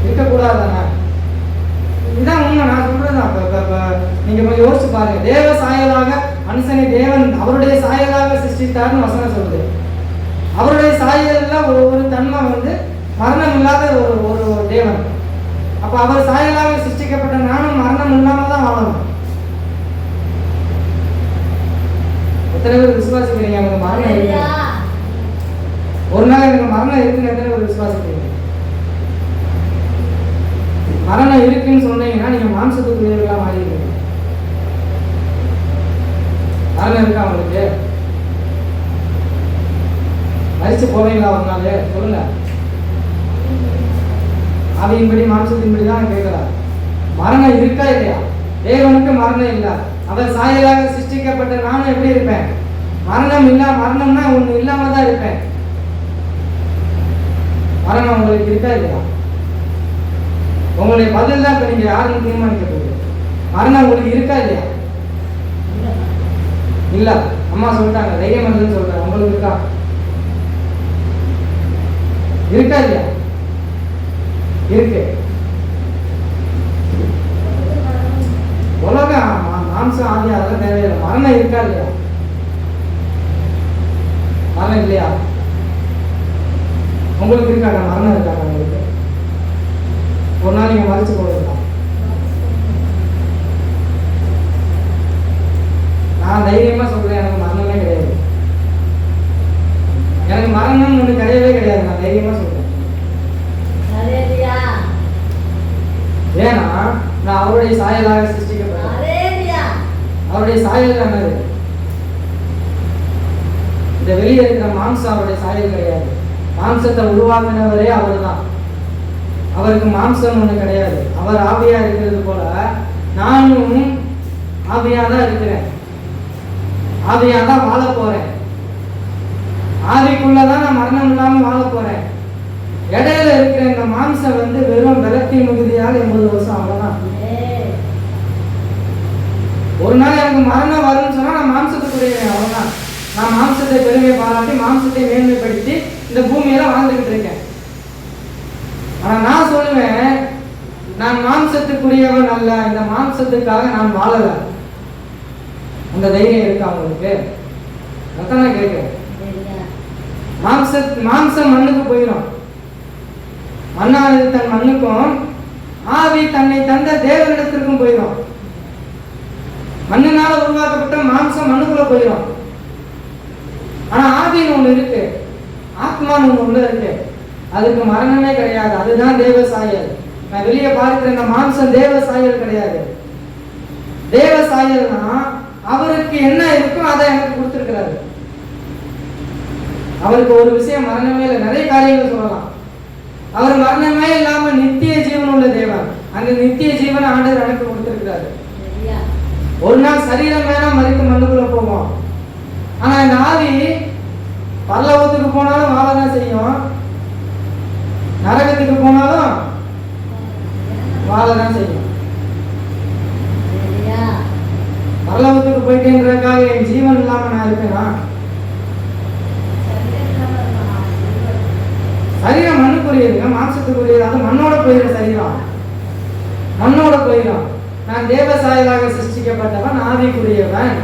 [SPEAKER 1] இருக்கக்கூடாது தானே? இதுதான் உண்மை. நான் சொல்றதுதான். நீங்க கொஞ்சம் யோசிச்சு பாருங்க. தேவ சாயலாக மனுஷனை தேவன் அவருடைய சாயலாக சிருஷ்டித்தார்னு வசனம் சொல்லுது. அவருடைய சாயல்ல ஒரு தன்மை மரணம் இல்லாத ஒரு தேவன். அப்ப அவர் சாயலாக சிருஷ்டிக்கப்பட்ட நானும் மரணம் இல்லாம தான் வாழணும். எத்தனை பேர் விசுவாசிக்கிறீங்க அவங்க மரணம் இருக்கு? ஒரு நாள் எனக்கு மரணம் இருக்குன்னு எத்தனை பேர் விசுவாசிக்கிறீங்க? மரணம் இருக்குன்னு சொன்னீங்கன்னா நீங்க மாம்சத்துக்கு உயிர்களா மாறிடுவீங்க. மரணம் இருக்கா உங்களுக்கு? மரிச்சு போவீங்களா ஒரு நாள்? சொல்லுங்க. ஆவியின்படி மாம்சத்தின்படி தான் கேட்கிறார். மரணம் இருக்கா இல்லையா? தேவனுக்கு மரணம் இல்லை. அவர் சாயலாக சிருஷ்டிக்கப்பட்ட நானும் எப்படி இருப்பேன்? மரணம் இல்ல. மரணம்னா ஒண்ணு இல்லாம தான் இருப்பேன். மரணம் உங்களுக்கு இருக்கா இல்லையா? உங்களுடைய பதில் தான் இப்ப நீங்க யாருன்னு தீர்மானிக்க போகுது. மரணம் உங்களுக்கு இருக்கா இல்லையா? இல்ல. அம்மா சொல்லிட்டாங்க, தைரியம் இல்லைன்னு சொல்றாங்க. உங்களுக்கு இருக்கா? இருக்கா இல்லையா? இருக்கு. உலக மாம்சம் ஆதி அதெல்லாம் தேவையில்லை. மரணம் இருக்கா இல்லையா? மரணம் இல்லையா? உங்களுக்கு இருக்காங்க? மரணம் இருக்காங்க உங்களுக்கு? ஒரு நாள் நீங்க மறைச்சு போடலாம். நான் தைரியமா சொல்றேன், எனக்கு மரணமே கிடையாது. எனக்கு மரணம் ஒண்ணு கிடையவே கிடையாது, நான் தைரியமா சொல்றேன். ஏன்னா நான் அவருடைய சாயலாக சிருஷ்டிக்கப்பட்டேன். அவருடைய சாயல் என்னது? இந்த வெளியே இருக்கிற மாம்சம் அவருடைய சாயல் கிடையாது. மாம்சத்தை உருவாக்கினவரே அவர் தான். அவருக்கு மாம்சம் ஒண்ணு கிடையாது. அவர் ஆவியா இருக்கிறது போல நானும் ஆவியா தான் இருக்கிறேன், ஆவியா தான் வாழ போறேன். ஆவிக்குள்ளதான் நான் மரணம் இல்லாம வாழ போறேன். இடையில இருக்கிற இந்த மாம்சம் வெறும் பலத்தின் மிகுதியாக 80 வருஷம் அவ்வளவுதான். ஒரு நாள் எனக்கு மரணம் வரும்னு சொன்னா நான் மாம்சத்துக்குரியவன், அவ்வளவுதான். நான் மாம்சத்தை பெருமை பாராட்டி மாம்சத்தை மேன்மைப்படுத்தி இந்த பூமியில வாழ்ந்துகிட்டு இருக்கேன். ஆனா நான் சொல்லுவேன், நான் மாம்சத்துக்குரியவன் அல்ல, இந்த மாம்சத்துக்காக நான் வாழல. அந்த தைரியம் இருக்கா உங்களுக்கு? அதான் நான் கேட்கிறேன். மாம்சம் மண்ணுக்கு போயிடும், மண்ணானது தன் மண்ணுக்கும், ஆவி தன்னை தந்த தேவனிடத்திற்கும் போயிடும். மண்ணினால உருவாக்கப்பட்ட மாம்சம் மண்ணுக்குள்ள போயிடும். ஆனா ஆவின்னு ஒண்ணு இருக்கு, ஆத்மான்னு ஒண்ணு இருக்கு, அதுக்கு மரணமே கிடையாது. அதுதான் தேவ சாயல். நான் வெளியே பார்க்கிற இந்த மாம்சம் தேவ சாயல் கிடையாது. தேவ சாயல்னா அவருக்கு என்ன இருக்கோ அதை எனக்கு கொடுத்திருக்கிறாரு. அவருக்கு ஒரு விஷயம் மரணமே இல்லை, நிறைய காரியங்கள் சொல்லலாம். அவர் மரணமே இல்லாம நித்திய ஜீவன் உள்ள தேவன். அந்த நித்திய ஜீவனை ஆண்டவர் எனக்கு கொடுத்திருக்கிறாரு. ஒரு நாள் சரீரம் வேணா மறித்து மண்ணுக்குள்ள போவோம். ஆனா இந்த ஆவி பரலோகத்துக்கு போனாலும் வாழதான் செய்யும், நரகத்துக்கு போனாலும் வாழதான் செய்யும். பரலோகத்துக்கு போயிட்டேன்றதுக்காக என் ஜீவன் இல்லாம நான் இருப்பேனா? சரீரம் மண்ணுக்குரியதுங்க, மாம்சத்துக்குரியது. அது மண்ணோட போயிடுற சரீரம், மண்ணோட போயிடும். நான் தேவ சாயலாக சிருஷ்டிக்கப்பட்டவன், ஆவிக்குரியவன்.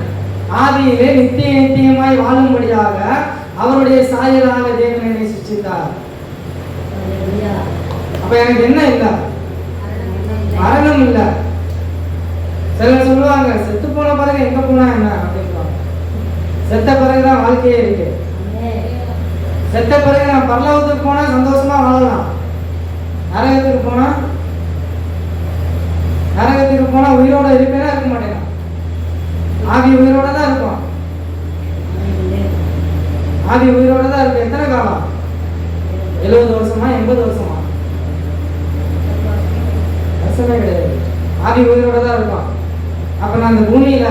[SPEAKER 1] ஆவியிலே நித்திய நித்தியமாய் வாழும்படியாக அவருடைய சாயலாக தேவன் என்னை சிருஷ்டித்தார். அப்ப எனக்கு என்ன இல்லை? மரணம் இல்லை. சிலர் சொல்லுவாங்க, செத்து போன பிறகு எங்க போனா என்ன அப்படின்றாங்க. செத்த பிறகுதான் வாழ்க்கையே இருக்கு. செத்த பிறகு நான் பரலோகத்துக்கு போனா சந்தோஷமா வாழலாம். நரகத்துக்கு போனா உயிரோட இருப்பேனா இருக்க மாட்டேன். ஆவி உயிரோட தான் இருக்கும், ஆவி உயிரோட தான் இருக்கு. எத்தனை காலம்? 70 வருஷமா 80 வருஷமா? வருஷமே கிடையாது. ஆவி உயிரோட தான் இருக்கும். அப்ப நான் இந்த பூமியில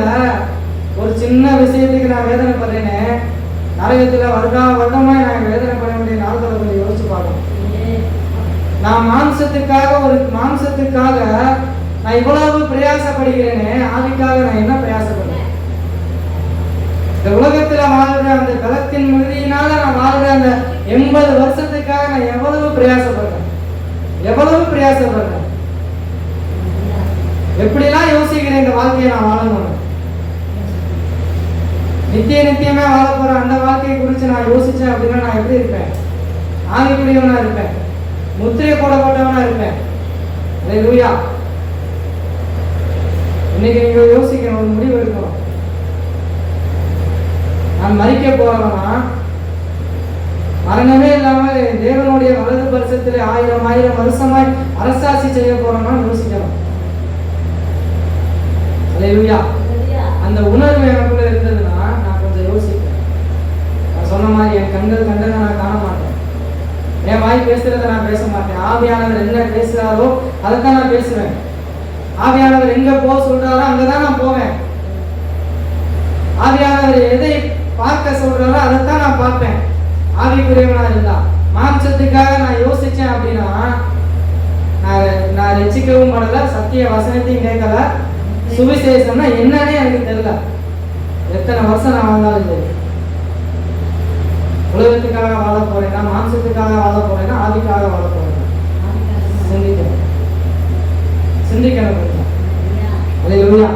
[SPEAKER 1] ஒரு சின்ன விஷயத்துக்கு நான் வேதனைப்படுறேன்னு, நரகத்துல வருடமா நான் வேதனைப்பட வேண்டிய நாட்களை கொஞ்சம் யோசிச்சு பார்க்கணும். நான் மாம்சத்துக்காக நான் இவ்வளவு பிரயாசப்படுகிறேனே, ஆவிக்காக நான் என்ன பிரயாசப்படுறேன்? இந்த உலகத்துல வாழ்ற அந்த பலத்தின் மிகுதியினால நான் வாழ்ற அந்த 80 வருஷத்துக்காக நான் எவ்வளவு பிரயாசப்படுறேன்? எப்படிலாம் யோசிக்கிறேன் இந்த வாழ்க்கையை நான் வாழணும். நித்தியமே வாழ போற அந்த வாழ்க்கையை குறித்து நான் யோசிச்சேன் அப்படின்னா நான் எப்படி இருப்பேன்? ஆவிக்குரியவனா இருப்பேன், முத்திரை போடப்பட்டவனா இருப்பேன். அல்லேலூயா. இன்னைக்கு நீங்க யோசிக்கணும், ஒரு முடிவு எடுக்கணும். நான் மரிக்க போறவனா, மரணமே இல்லாம தேவனுடைய வலது பரிசத்திலே 1000 வருஷமாய் அரசாட்சி செய்ய போறோம்னா யோசிக்கணும். அல்லேலூயா. அந்த உணர்வு எனக்குள்ள இருந்ததுன்னா நான் கொஞ்சம் யோசிப்பேன். நான் சொன்ன மாதிரி என் கண்கள் கண்டதை நான் காண மாட்டேன், என் வாய் பேசுறதை நான் பேச மாட்டேன். ஆவியானவர் என்ன பேசுறாரோ அதைத்தான் நான் பேசுவேன். ஆவியானவர் எங்க போக சொல்றாரோ அங்கதான் நான் போவேன். ஆவியானவர் எதை பார்க்க சொல்றாரோ அதைத்தான் நான் பார்ப்பேன். ஆவிக்குரியவனா இருந்தா. மாம்சத்துக்காக நான் யோசிச்சேன் அப்படின்னா நான் ரட்சிக்கவும் படல, சத்திய வசனத்தையும் கேட்கல, சுவிசேஷம்னா என்னன்னே எனக்கு தெரியல. எத்தனை வருஷம் நான் வாழ்ந்தாலும் சரி, உலகத்துக்காக வாழ போறேன்னா, மாம்சத்துக்காக வாழ போறேன்னா, ஆவிக்காக வாழ போறேன்னா சிந்திக்கணும் கொஞ்சம். அல்லேலூயா.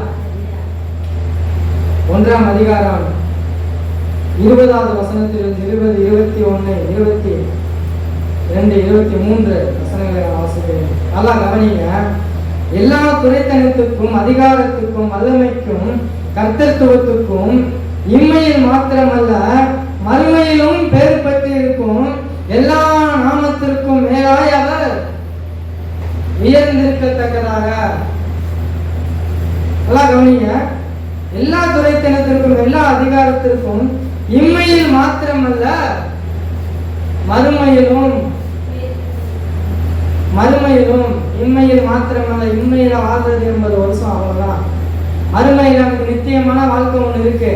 [SPEAKER 1] 1ஆம் அதிகாரம் 20வது வசனத்திலிருந்து 20, 21, 22, 23 வசனங்களை நான் வாசிக்கிறேன். நல்லா கவனிங்க. எல்லா துரைத்தனத்துக்கும் அதிகாரத்துக்கும் வல்லமைக்கும் கர்த்தத்துவத்துக்கும் இம்மையில் மாத்திரமல்ல மறுமையிலும் பேர் பெற்று தந்தருள்வீராக. எல்லாம் கவனிங்க. எல்லா துரைத்தனத்திற்கும் எல்லா அதிகாரத்திற்கும் இம்மையில் மாத்திரமல்ல மறுமையிலும் இம்மையில் மாத்திரமல்ல. இம்மையில வாழ்றது 80 வருஷம் அவ்வளவுதான். மறுமையில் நமக்கு நித்தியமான வாழ்க்கை ஒண்ணு இருக்கு.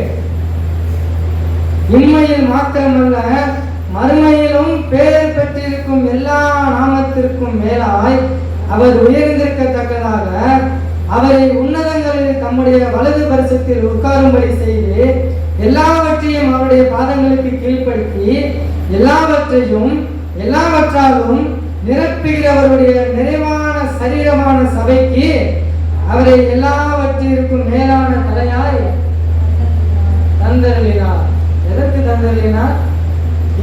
[SPEAKER 1] இம்மையில் மாத்திரமல்ல மறுமையிலும் பேர் பெற்றிருக்கும் எல்லா நாமத்திற்கும் மேலாய் அவர் உயர்ந்திருக்கத்தக்கதாக அவரை உன்னதங்களில் தம்முடைய வலது பரிசத்தில் உட்காரும்படி செய்து எல்லாவற்றையும் அவருடைய பாதங்களுக்கு கீழ்ப்படுத்தி எல்லாவற்றாலும் நிரப்புகிறவருடைய நிறைவான சரீரமான சபைக்கு அவரை எல்லாவற்றிற்கும் மேலான தலையாய் தந்தருளினார். எதற்கு தந்தருளினார்?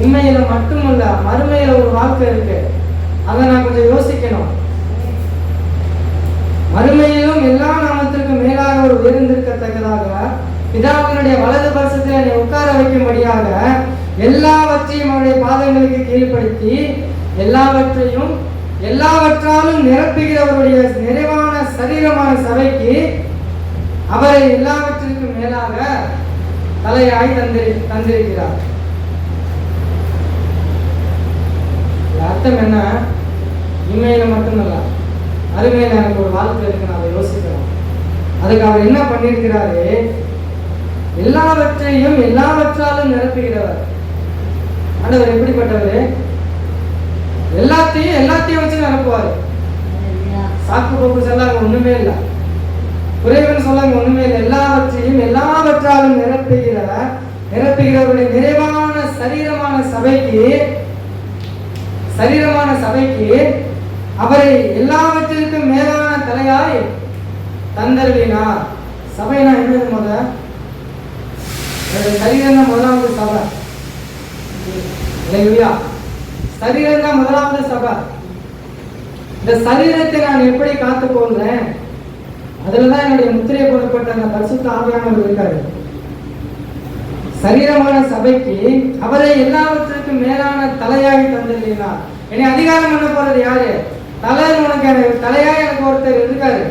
[SPEAKER 1] இம்மையில மட்டுமல்ல, மறுமையில ஒரு வாழ்க்கை இருக்கு. அதை நான் கொஞ்சம் யோசிக்கணும். மறுமையிலும் எல்லா நாமத்திற்கும் மேலாக ஒரு உயர்ந்திருக்கத்தக்கதாக பிதாவினுடைய வலது பரிசத்தில் என்னை உட்கார வைக்கும்படியாக எல்லாவற்றையும் அவருடைய பாதங்களுக்கு கீழ்ப்படுத்தி எல்லாவற்றாலும் நிரப்புகிறவருடைய நிறைவான சரீரமான சபைக்கு அவரை எல்லாவற்றிற்கும் மேலாக தலையாய் தந்திருக்கிறார். அர்த்தம் என்ன? இம்மையில மட்டுமல்ல, அருமையில எனக்கு ஒரு வாழ்க்கை இருக்கு, நான் அதை யோசிக்கணும். அதுக்கு அவர் என்ன பண்ணியிருக்கிறாரு? எல்லாவற்றாலும் நிரப்புகிறவர். ஆண்டவர் எப்படிப்பட்டவர்? எல்லாத்தையும் வச்சு நிரப்புவாரு. சாக்கு போக்கு சொல்லாங்க ஒண்ணுமே இல்லை, குறைவன் சொல்லாங்க ஒண்ணுமே இல்லை. எல்லாவற்றாலும் நிரப்புகிறவருடைய நிறைவான சரீரமான சபைக்கு அவரை எல்லாவற்றிற்கும் மேலான தலையாய் தந்தருளினார். சபைனா என்னது? சரீரம் தான் முதலாவது சபை. சரீரம் தான் முதலாவது சபை. இந்த சரீரத்தை நான் எப்படி காத்துக் கொள்றேன்? அதுலதான் என்னுடைய முத்திரை போடப்பட்ட அந்த பரிசுத்த ஆவியானவர் இருக்காரு. சரீரமான சபைக்கு அவரை எல்லாவற்றிற்கும் மேலான தலையாகி தந்திருக்கிறார். என்னை அதிகாரம் பண்ண போறது யாரு? தலையா எனக்கு ஒருத்தர் இருக்காரு.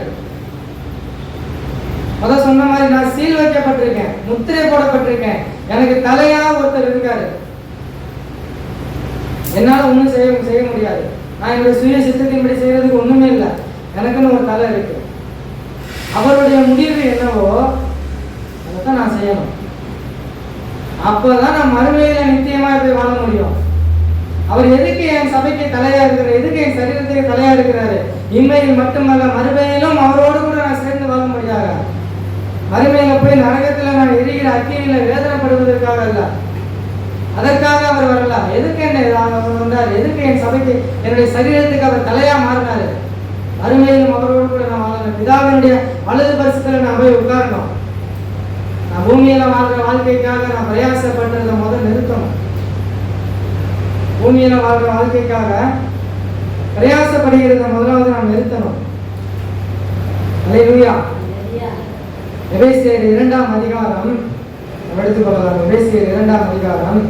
[SPEAKER 1] அதான் சொன்ன மாதிரி நான் சீல் வைக்கப்பட்டிருக்கேன், முத்திரை போடப்பட்டிருக்கேன். எனக்கு தலையா ஒருத்தர் இருக்காரு. என்னால ஒண்ணும் செய்ய முடியாது. நான் என்னுடைய சுய சித்தத்தின்படி செய்யறதுக்கு ஒண்ணுமே இல்லை. எனக்குன்னு ஒரு தலை இருக்கு. அவருடைய முடிவு என்னவோ அதைத்தான் நான் செய்யணும். அப்பதான் நான் மறுமையில நிச்சயமா போய் வாழ முடியும். அவர் எதுக்கு என் சபைக்கு தலையா இருக்கிறார்? எதுக்கு என் சரீரத்துக்கு தலையா இருக்கிறாரு? இம்மையில் மட்டுமல்ல, மறுமையிலும் அவரோடு கூட நான் சேர்ந்து வாழ முடியாது. மறுமையில போய் நரகத்துல நான் எரிகிற அக்கினியில வேதனைப்படுவதற்காக அல்ல, அதற்காக அவர் வரல. எதுக்கு என்ன வந்தார்? எதுக்கு என் சபைக்கு என்னுடைய சரீரத்துக்கு அவர் தலையா மாறினாரு? மறுமையிலும் அவரோடு கூட நான் வாழணும். பிதாவினுடைய வலது பரிசத்துல நான் போய் உட்காரணும். நான் பூமியில வாழ்ற வாழ்க்கைக்காக நான் பிரயாசப்படுறத முதல் நிறுத்தணும். பூமியில வாழ்ற வாழ்க்கைக்காக பிரயாசப்படுகிறத முதலாவது நாம் நிறுத்தணும். அல்லேலூயா. எபேசியர் 2ஆம் அதிகாரம் எடுத்துக்கொள்ளலாம். எபேசியர் 2ஆம் அதிகாரம்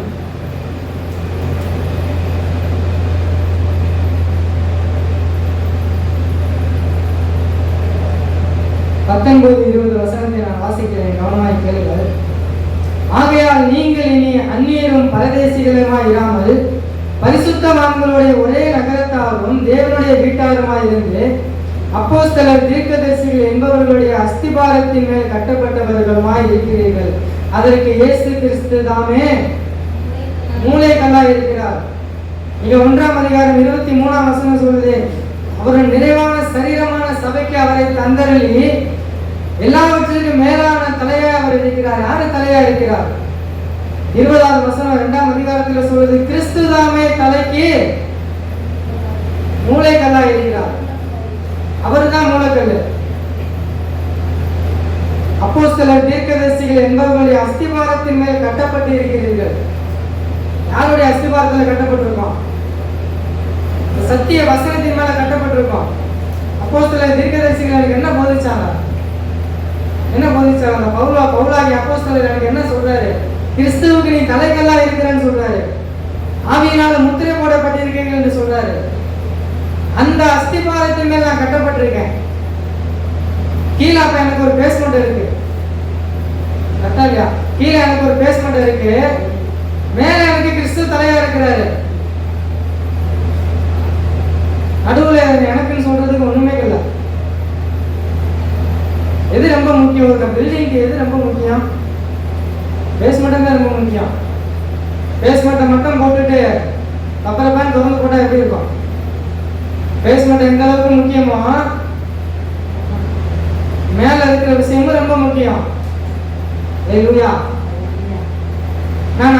[SPEAKER 1] 19-20 வசனத்தை நான் வாசிக்கிறேன், கவனமாய் கேளுங்கள். ஆகையால் நீங்கள் இனி அந்நியரும் பரதேசிகளுமாய் இராமல் பரிசுத்தவான்களுடைய ஒரே நகரத்தாரும் தேவனுடைய வீட்டாருமாய் இருந்து அப்போஸ்தலர் தீர்க்கதரிசிகள் என்பவர்களுடைய அஸ்திபாரத்தின் மேல் கட்டப்பட்டவர்களுமாய் இருக்கிறீர்கள். அதற்கு இயேசு கிறிஸ்து தாமே மூலைக்கல்லாய் இருக்கிறார். இங்க 1ஆம் அதிகாரம் 23ஆம் வசனம் சொல்லுது, அவருடைய நிறைவான சரீரமான சபைக்கு அவரை தந்தருளி எல்லாவற்றிற்கும் மேலான தலையா அவர் இருக்கிறார். யாரு தலையா இருக்கிறார்? 20ஆவது வசனம் 2ஆம் அதிகாரத்தில் சொல்லுது, கிறிஸ்து தாமே தலைக்கு மூலைக்கல்லா இருக்கிறார். அவர்தான் மூலக்கல்லு. அப்போஸ்தலர் தீர்க்கதரிசிகள் என்பவர்களுடைய அஸ்திபாரத்தின் மேல் கட்டப்பட்டு இருக்கிறீர்கள். யாருடைய அஸ்திபாரத்தில் கட்டப்பட்டிருக்கோம்? சத்திய வசனத்தின் மேல கட்டப்பட்டிருக்கோம். அப்போஸ்தலர் தீர்க்கதரிசிகள் எனக்கு என்ன போதிச்சாங்க? பவுலாகி அப்போஸ்தலர் எனக்கு என்ன சொல்றாரு? கிறிஸ்துவுக்கு நீ தலைக்கல்லா இருக்கிறன்னு சொல்றாரு. ஆவியினால முத்திரை போடப்பட்டிருக்கீங்க என்று சொல்றாரு. அந்த அஸ்திபாரத்தின் மேல் நான் கட்டப்பட்டிருக்கேன். கீழே அப்ப எனக்கு ஒரு பேஸ்மெண்ட் இருக்கு, கரெக்டா இல்லையா? கீழே எனக்கு ஒரு பேஸ்மெண்ட் இருக்கு, மேல எனக்கு கிறிஸ்து தலையா இருக்கிறாரு. நடுவுல எனக்குன்னு சொல்றதுக்கு ஒண்ணுமே இல்லை. எது ரொம்ப முக்கியம்? ஒரு பில்டிங்க்கு எது ரொம்ப முக்கியம்? பேஸ்மெண்ட் தான் ரொம்ப முக்கியம். பேஸ்மெண்ட்டை மட்டும் போட்டுட்டு அப்புறம் பேன் திறந்து போட்டா எப்படி இருக்கும்? பேஸ்மெண்ட் எந்த அளவுக்கு முக்கியமோ மேல இருக்கிற விஷயமும் ரொம்ப முக்கியம். அல்லேலூயா. நான்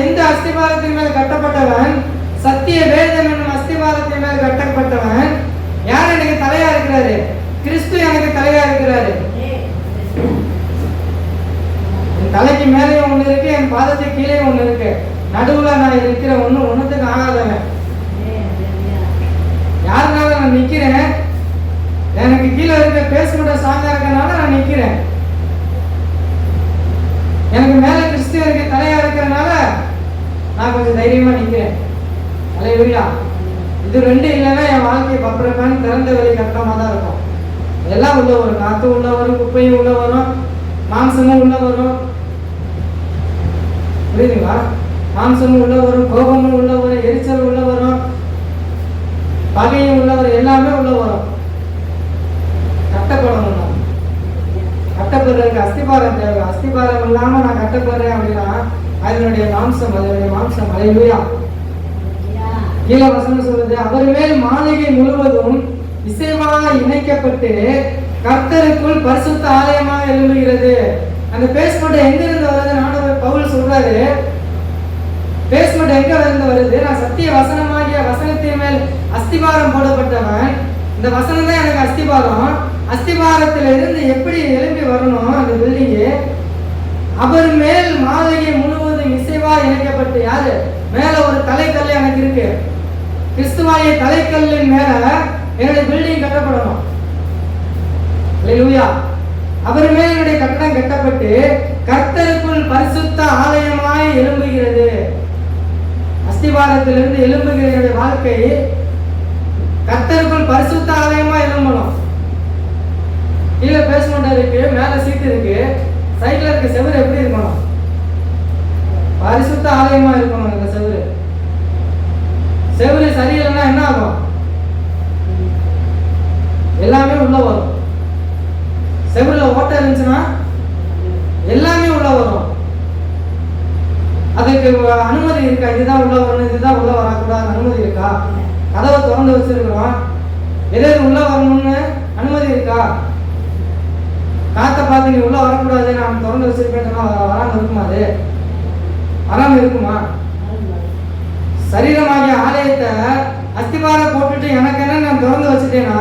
[SPEAKER 1] எந்த அஸ்திபாரத்தின் மேல் கட்டப்பட்டவன், சத்திய வேதம் என்னும் அஸ்திபாரத்தின் மேல் கட்டப்பட்டவன். யார் எனக்கு தலையா இருக்கிறாரு? கிறிஸ்து எனக்கு தலையா இருக்கிறாரு. என் தலைக்கு மேலேயும் ஒண்ணு இருக்கு, என் பாதத்துக்கு கீழே ஒண்ணு இருக்கு. நடுவுல நான் இருக்கிற ஒண்ணுத்துக்கு ஆகாதவன். யாருனால நான் நிக்கிறேன்? எனக்கு கீழே இருக்க பேசுகிற ஸ்ட்ராங்கா இருக்கனால நான் நிக்கிறேன். எனக்கு மேல கிறிஸ்து எனக்கு தலையா இருக்கிறனால நான் கொஞ்சம் தைரியமா நிக்கிறேன். அல்லேலூயா. இது ரெண்டு இல்லைன்னா என் வாழ்க்கை பப்பரப்பான்னு திறந்த வெளி கட்டமா தான் இருக்கும். எல்லாம் உள்ள வரும், காத்து உள்ள வரும், குப்பையும் உள்ள வரும், மாம்சமும் உள்ள வரும். புரியுதுங்களா? மாம்சமும் உள்ள வரும், கோபமும் உள்ள வரும், எரிச்சல் உள்ள வரும், பகையும் உள்ள வரும், எல்லாமே உள்ள வரும். கட்டப்படணும். கட்டப்படுறதுக்கு அஸ்திபாரம் தேவை. அஸ்திபாரம் இல்லாம நான் கட்டப்படுறேன் அப்படின்னா அதனுடைய மாம்சம். அல்லேலூயா. கீழே வசனம் சொல்லுது, அவர் மேல் மாளிகை முழுவதும் இசைவாக இணைக்கப்பட்டு கர்த்தருக்குள் பரிசுத்த ஆலயமாக எழும்புகிறது. அந்த பேஸ்மெண்ட் எங்க இருந்து வருது? ஆண்டவர் பவுல் சொல்றாரு, பேஸ்மெண்ட் எங்க இருந்து வருது? நான் சத்திய வசனமாகிய வசனத்தின் மேல் அஸ்திபாரம் போடப்பட்டவன். இந்த வசனம் தான் எனக்கு அஸ்திபாரம். அஸ்திபாரத்தில் இருந்து எப்படி எழும்பி வரணும் அந்த பில்டிங்கு? அவர் மேல் மாளிகை முழுவதும் இசைவா இணைக்கப்பட்டு. யாரு மேல? ஒரு தலைக்கல் எனக்கு இருக்கு. கிறிஸ்துவாய தலைக்கல்லின் மேல என்னுடைய பில்டிங் கட்டப்படணும். அல்லேலூயா. அவர் மேல் என்னுடைய கட்டடம் கட்டப்பட்டு கர்த்தருக்குள் பரிசுத்த ஆலயமாய் எழும்புகிறது. அஸ்திபாரத்திலிருந்து எழும்புகிற என்னுடைய வாழ்க்கை கர்த்தருக்குள் பரிசுத்த ஆலயமா எழும்பணும். கீழே பேஸ்மெண்ட் இருக்கு, மேல சீட்டு இருக்கு, சைட்ல இருக்க செவுரு எப்படி இருக்கணும்? பரிசுத்த ஆலயமா இருக்கணும். இந்த செவுரு சரியில்லைன்னா என்ன ஆகும்? எல்லாமே உள்ள வரும். செவுருல ஓட்டை இருந்துச்சுன்னா எல்லாமே உள்ள வரும். அதுக்கு அனுமதி இருக்கா? இதுதான் உள்ள வரணும், இதுதான் உள்ள வரக்கூடாது அனுமதி இருக்கா? கதவை திறந்து வச்சிருக்கிறோம், எது உள்ள வரணும்னு அனுமதி இருக்கா? காத்த பார்த்து நீ உள்ள வரக்கூடாது நான் திறந்து வச்சிருக்கேன் சொன்னா வராம இருக்குமா? அது வராம இருக்குமா? சரீரமாகிய ஆலயத்தை அஸ்திபாரம் போட்டுட்டு எனக்கு என்ன நான் திறந்து வச்சுட்டேன்னா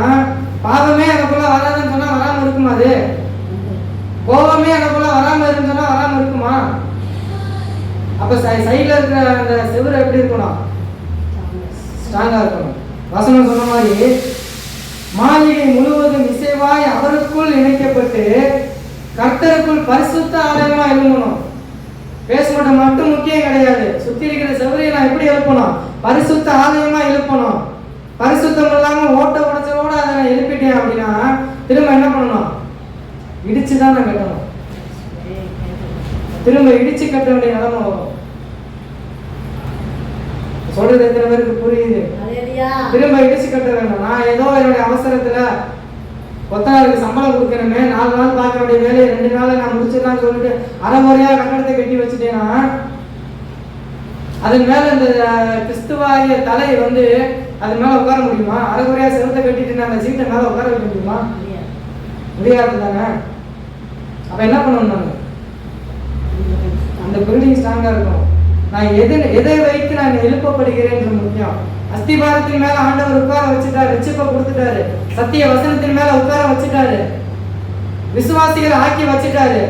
[SPEAKER 1] பாவமே எனக்குள்ள வராதுன்னு சொன்னா வராம இருக்குமா? அது கோபமே எனக்குள்ள வராம இருக்குன்னு சொன்னா வராம இருக்குமா? அப்ப சைட்ல இருக்கிற அந்த செவுரு எப்படி இருக்கணும்? ஸ்ட்ராங்கா இருக்கணும். வசனம் சொன்ன மாதிரி மாளிகை முழுவதும் இசைவாய் அவருக்குள் இணைக்கப்பட்டு கர்த்தருக்குள் பரிசுத்த ஆலயமா எழும்பணும். பேஸ்மெண்ட் மட்டும் முக்கியம் கிடையாது. சுத்தி இருக்கிற செவரையை நான் எப்படி எழுப்பணும்? பரிசுத்த ஆலயமா எழுப்பணும். பரிசுத்தம் இல்லாம ஓட்ட உடைச்சலோட அதை நான் எழுப்பிட்டேன் அப்படின்னா திரும்ப என்ன பண்ணணும்? இடிச்சுதான் நான் கட்டணும். திரும்ப இடிச்சு கட்ட வேண்டிய நிலைமை வரும். சொல்றது எத்தனை பேருக்கு புரியுது? திரும்ப இடிச்சு கட்ட வேண்டாம். நான் ஏதோ என்னுடைய அவசரத்துல கொத்தனாருக்கு சம்பளம் கொடுக்கணுமே, 4 நாள் பார்க்க வேண்டிய வேலையை 2 நாள் நான் முடிச்சிடலாம் சொல்லிட்டு அரைமுறையா கட்டடத்தை கட்டி வச்சுட்டேன்னா அதன் மேல இந்த கிறிஸ்துவாகிய தலை அது மேல உட்கார முடியுமா? அரைமுறையா செவத்தை கட்டிட்டு நான் அந்த சீட்டை மேல உட்கார வைக்க முடியுமா? முடியாது தானே. அப்ப என்ன பண்ணணும்? நான் அந்த பில்டிங் ஸ்ட்ராங்கா இருக்கும். நான் எதை வைத்து நான் எழுப்பப்படுகிறேன் முக்கியம். அஸ்திபாரத்தின் மேல ஆண்டவர் உட்கார வச்சுட்டாரு, ரட்சிப்பை கொடுத்துட்டாரு, சத்திய வசனத்தின் மேல உட்கார வச்சுட்டாரு, விசுவாசிகளை ஆக்கி வச்சுட்டாரு.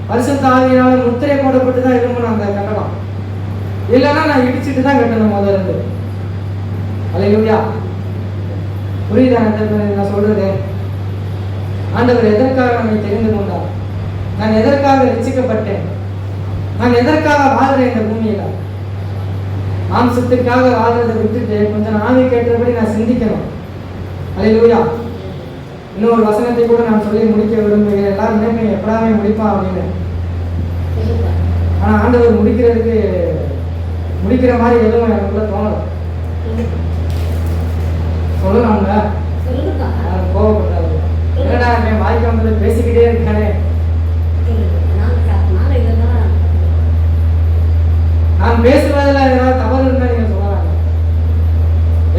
[SPEAKER 1] பரிசுத்த ஆவியினால முத்திரை போடப்பட்டு தான் எழும்பணும் அந்த கட்டடம். இல்லைன்னா நான் இடிச்சுட்டு தான் கட்டணும் முதல்ல இருந்து. அல்லேலூயா. புரியுதா நான் சொல்றது? ஆண்டவர் எதற்காக நம்மை தெரிந்து கொண்டார்? நான் எதற்காக ரட்சிக்கப்பட்டேன்? நான் எதற்காக வாழ்றேன் இந்த பூமியில? மாம்சத்திற்காக வாழ்றதை விட்டுட்டு கொஞ்சம் ஆவி கேட்டபடி நான் சிந்திக்கணும். அல்லேலூயா. இன்னொரு வசனத்தை கூட நான் சொல்லி முடிக்க விரும்புகிறேன். எல்லாரும் நினைப்பேன் எப்படாமே முடிப்பான் அப்படின்னு. ஆனா ஆண்டவர் முடிக்கிற மாதிரி எதுவும் எனக்குள்ள தோணல. சொல்லலாம்ல, கோவப்பட்டாரு. என்னடா என் வாய்க்கு வந்தது பேசிக்கிட்டே இருக்கானே. நான் பேசுவதில் ஏதாவது தவறு இருந்தா நீங்க சொல்லலாம்.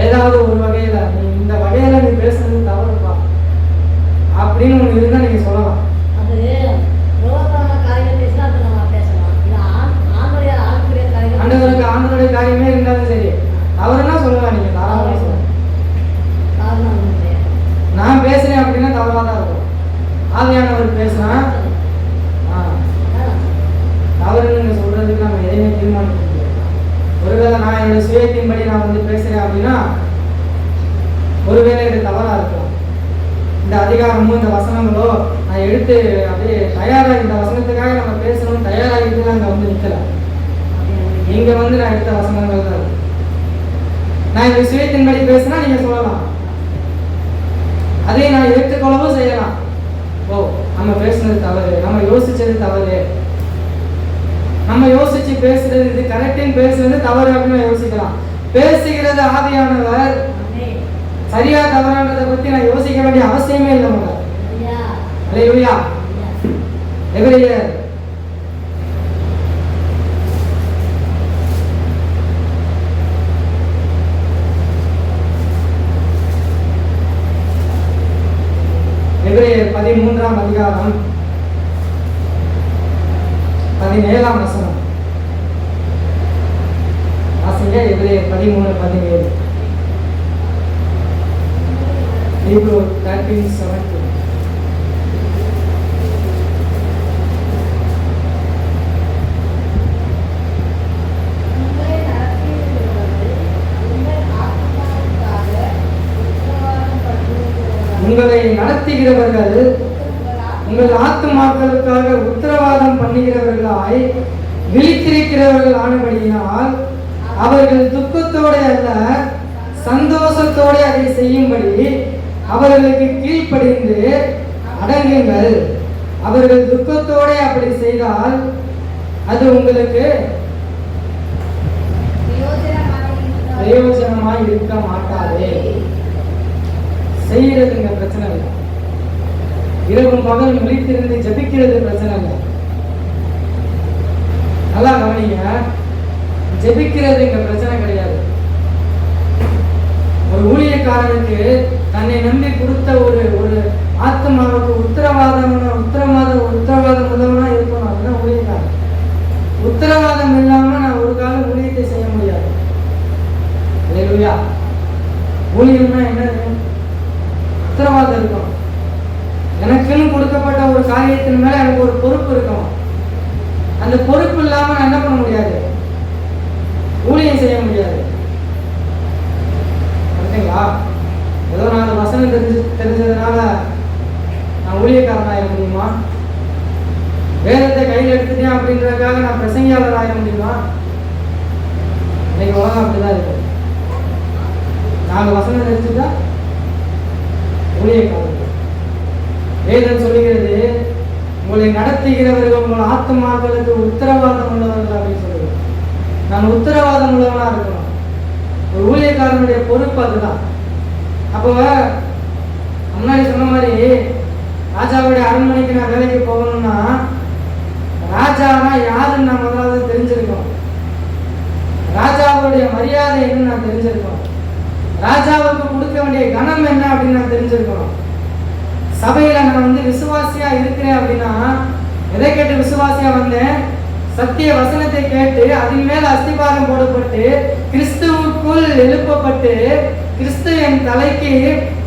[SPEAKER 1] ஏதாவது ஒரு வகையில நீ இந்த வகையில நீ பேசுறது தவறுப்பா அப்படின்னு ஒண்ணு இருந்தா நீங்க சொல்லலாம். ஆண்டவருக்கு ஆண்டவருடைய காரியமே இருந்தாலும் சரி தவறுனா சொல்லலாம். நீங்க தாராளமா சொல்லலாம். நான் பேசுறேன் அப்படின்னா தவறா தான் இருக்கும். ஆவியானவர் பேசினா தவறுன்னு நீங்க சொல்றதுக்கு நம்ம எதையுமே தீர்மானிக்க முடியாது. ஒருவேளை நான் என்னோட சுயத்தின்படி நான் வந்து பேசுறேன் அப்படின்னா ஒருவேளை இது தவறா இருக்கும். இந்த அதிகாரமும் இந்த வசனங்களோ நான் எடுத்து அப்படியே தயாராக இந்த வசனத்துக்காக நம்ம பேசணும் தயாராகிட்டு அங்கே வந்து நிற்கல. இங்க வந்து நான் எடுத்த வசனங்கள் தான் இருக்கு. நான் இந்த சுயத்தின்படி பேசினா நீங்க சொல்லலாம், அதை நான் ஏற்றுக்கொள்ளவும் செய்யலாம். ஓ நம்ம பேசுனது தவறு, நம்ம யோசிச்சது தவறு, நம்ம யோசிச்சு பேசுறது இது கரெக்டிங் பேசுறது தவறு அப்படின்னு யோசிக்கலாம். பேசுகிறது ஆவியானவர். சரியா தவறானதை பத்தி நான் யோசிக்க வேண்டிய அவசியமே இல்லை. அல்லேலூயா. எபிரேயர் எபிரேயர் 13ஆம் அதிகாரம் 17ஆம் வசனம் வாசிங்க. எபிரேயர் 13:17. Hebrew 13:17. உங்களை நடத்துகிறவர்கள் உங்கள் ஆத்துமாக்களுக்காக உத்தரவாதம் பண்ணுகிறவர்களாய் விழித்திருக்கிறவர்கள் ஆனபடியினால் அவர்கள் துக்கத்தோடு அல்ல சந்தோஷத்தோடு அதை செய்யும்படி அவர்களுக்கு கீழ்ப்படிந்து அடங்குங்கள். அவர்கள் துக்கத்தோடு அப்படி செய்தால் அது உங்களுக்கு பிரயோஜனமாய் இருக்க மாட்டாதே. செய்யறதுங்க பிரச்சனை இல்லை. இரவும் பகல் விழித்திருந்து ஜெபிக்கிறது பிரச்சனை இல்லை. நல்லா கவனிங்க, ஜெபிக்கிறது இங்க பிரச்சனை கிடையாது. ஒரு ஊழியக்காரனுக்கு தன்னை நம்பி கொடுத்த ஒரு ஆத்மாவுக்கு உத்தரவாதம் உள்ளவனா இருக்கணும். அதுதான் ஊழியக்காரன். உத்தரவாதம் இல்லாம நான் ஒரு காலம் ஊழியத்தை செய்ய முடியாது. அல்லேலூயா. ஊழியம்னா என்னது? உத்தரவாதம் இருக்கணும். எனக்குன்னு கொடுக்கப்பட்ட ஒரு காரியத்தின் மேல எனக்கு ஒரு பொறுப்பு இருக்கணும். அந்த பொறுப்பு இல்லாம நான் என்ன பண்ண முடியாது? ஊழியம் செய்ய முடியாது. ஏதோ நான் வசனம் தெரிஞ்சதுனால நான் ஊழியக்காரன் ஆயிட முடியுமா? வேதத்தை கையில் எடுத்துட்டேன் அப்படின்றதுக்காக நான் பிரசங்கியாளர் ஆயிட முடியுமா? இன்னைக்கு உலகம் அப்படிதான் இருக்கு. நாங்க வசனம் தெரிஞ்சுட்டா ஊழியக்காரர்கள். வேதம் சொல்லுகிறது உங்களை நடத்துகிறவர்கள் உங்கள் ஆத்துமாக்களுக்கு உத்தரவாதம் உள்ளவர்கள் அப்படின்னு சொல்லுவது. நான் உத்தரவாதம் உள்ளவனா இருக்கணும். ஒரு ஊழியக்காரனுடைய பொறுப்பு அதுதான். அப்போ முன்னாடி சொன்ன மாதிரி ராஜாவுடைய அரண்மனைக்கு நான் வேலைக்கு போகணும்னா ராஜானா யாருன்னு நான் முதலாவது தெரிஞ்சிருக்கணும். ராஜாவுடைய மரியாதை என்னன்னு நான் தெரிஞ்சிருக்கணும். ராஜாவுக்கு கொடுக்க வேண்டிய கணம் என்ன அப்படின்னு நான் தெரிஞ்சிருக்கணும். சபையில நான் வந்து விசுவாசியா இருக்கிறேன் அப்படின்னா எதை கேட்டு விசுவாசியா வந்தேன்? சத்திய வசனத்தை கேட்டு அதன் மேல் அஸ்திபாரம் போடப்பட்டு கிறிஸ்துவுக்குள் எழுப்பப்பட்டு கிறிஸ்து என் தலைக்கு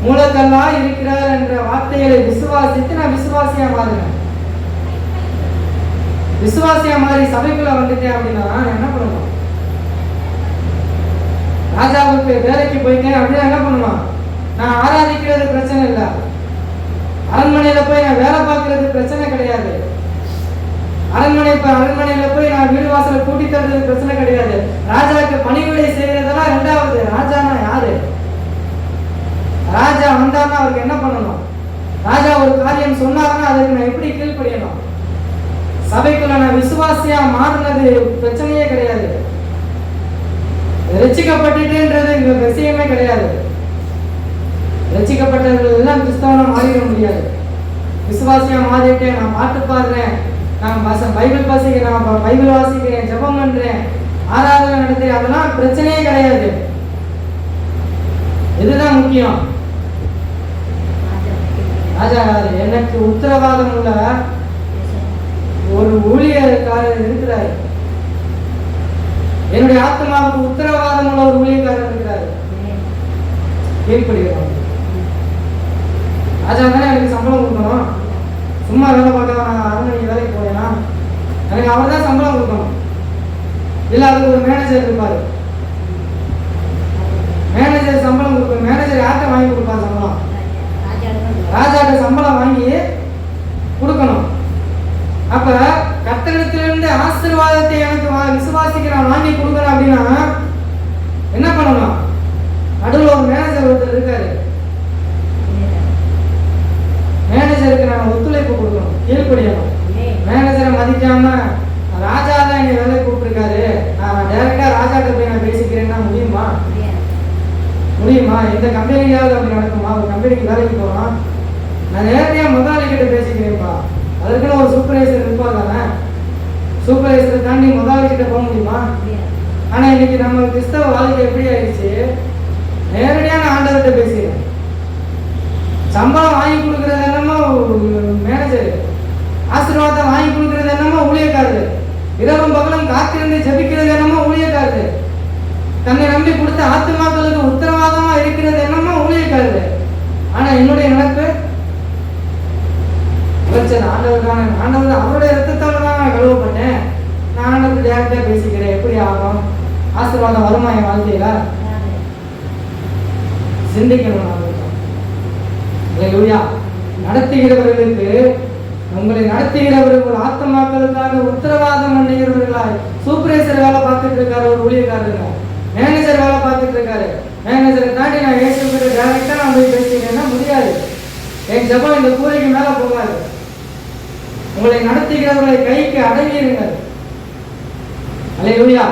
[SPEAKER 1] மூலக்கல்லா இருக்கிறார் என்ற வார்த்தைகளை விசுவாசித்து நான் விசுவாசியா மாறினேன். விசுவாசியா மாறி சபைக்குள்ள வந்துட்டேன் அப்படின்னா என்ன பண்ணணும்? ராஜாவுக்கு வேலைக்கு போயிட்டேன் அப்படின்னா என்ன பண்ணணும்? நான் ஆராதிக்கிறது பிரச்சனை இல்லை. அரண்மனையில போய் நான் வேலை பார்க்கறது பிரச்சனை கிடையாது. அரண்மனையில போய் நான் வீடு வாசலை கூட்டி தர்றது பிரச்சனை கிடையாது. ராஜாவுக்கு பணிவிடை செய்யறதெல்லாம் ரெண்டாவது. ராஜானா யாரு? ராஜா வந்தான்னா அவருக்கு என்ன பண்ணணும்? மாறினது பிரச்சனையே கிடையாது. ரட்சிக்கப்பட்டுன்றது இங்க விஷயமே கிடையாது. ரட்சிக்கப்பட்டவர்கள் எல்லாம் கிறிஸ்தவனா மாறிட முடியாது. விசுவாசியா மாறிட்டு நான் பாட்டு பாடுறேன், நான் பைபிள் வாசிக்கிறேன், நான் பைபிள் வாசிக்கிறேன், ஜெபம் பண்றேன், ஆராதனை நடத்துறேன், அதெல்லாம் பிரச்சனையே கிடையாது. இதுதான் முக்கியம். ராஜா எனக்கு உத்தரவாதம் உள்ள ஒரு ஊழியக்காரர் இருக்கிறார். என்னுடைய ஆத்மாவுக்கு உத்தரவாதம் உள்ள ஒரு ஊழியக்காரர் இருக்கிறார். கீழ்ப்படுகிறோம். ராஜா தானே எனக்கு சம்பளம் கொடுக்கணும். சும்மா வேலை பார்க்க நான் 6 மணிக்கு வேலைக்கு போனேன்னா எனக்கு அவர் தான் சம்பளம் கொடுக்கணும். இல்லை அதுக்கு ஒரு மேனேஜர் இருப்பார். மேனேஜர் சம்பளம் கொடுக்கணும். மேனேஜர் யார்கிட்ட வாங்கி கொடுப்பார் சம்பளம்? ராஜாட்ட சம்பளம் வாங்கி கொடுக்கணும். அப்ப கர்த்தரிடத்திலிருந்து ஆசீர்வாதத்தை எனக்கு விசுவாசிக்கு நான் வாங்கி கொடுக்கணும் அப்படின்னா என்ன பண்ணணும்? நடுவில் ஒரு மேனேஜர் ஒருத்தர் இருக்காரு. மேனேஜருக்கு நான் ஒத்துழைப்பு கொடுக்கணும், கீழ்ப்படியணும். மேனேஜரை மதிக்காம ராஜா தான் என்னை வேலை கூப்பிட்டுருக்காரு, நான் டைரக்டா ராஜாட்ட போய் நான் பேசிக்கிறேன்னா முடியுமா? முடியுமா? எந்த கம்பெனியாவது அப்படி நடக்குமா? ஒரு கம்பெனிக்கு வேலைக்கு போறோம், நான் நேரடியாக முதலாளி கிட்ட பேசிக்கிறேன்ப்பா, அதுக்குன்னு ஒரு சூப்பர்வைசர் இருப்பாங்க தானே. சூப்பர்வைசரை தாண்டி முதலாளி கிட்ட போக முடியுமா? ஆனா இன்னைக்கு நம்ம கிறிஸ்தவ வாழ்க்கை எப்படி ஆயிடுச்சு? நேரடியாக நான் ஆண்டவர்கிட்ட பேசுகிறேன். சம்பளம் வாங்கி கொடுக்கறது என்னமோ மேனேஜர், ஆசீர்வாதம் வாங்கி கொடுக்கறது என்னமோ ஊழியக்காரர், இரவும் பகலும் காத்திருந்து ஜெபிக்கிறது என்னமோ ஊழியக்காரர், தன்னை நம்பி கொடுத்த ஆத்துமாக்களுக்கு உத்தரவாதமா இருக்கிறது என்னமோ ஊழியக்காரர். ஆனா என்னுடைய நினைப்பு ஆண்டவர் ஆண்டவர் அவருடைய ரத்தத்தோட தான் நான் கழுவப்பட்டேன், நான் ஆண்டவர் டேரக்டா பேசிக்கிறேன், எப்படி ஆகும்? ஆசீர்வாதம் வருமா என் வாழ்க்கையில? சிந்திக்கணும். நடத்துகிறவர்களுக்கு, உங்களை நடத்துகிறவர்கள் ஆத்மாக்களுக்காக உத்தரவாதம் பண்ணுகிறவர்களாய் சூப்பர்வைசர் வேலை பார்த்துட்டு இருக்காரு, ஒரு ஊழியக்காரருங்க. மேனேஜர் வேலை பார்த்துட்டு இருக்காரு. மேனேஜரை தாண்டி நான் ஏசுகிற டைரக்டா நான் போய் பேசிக்கிறேன்னா முடியாது. என் ஜபம் இந்த கூரைக்கு மேல போகாது. உங்களை நடத்துகிறவர்களை கைக்கு அடங்கியிருங்கள். அல்லேலூயா.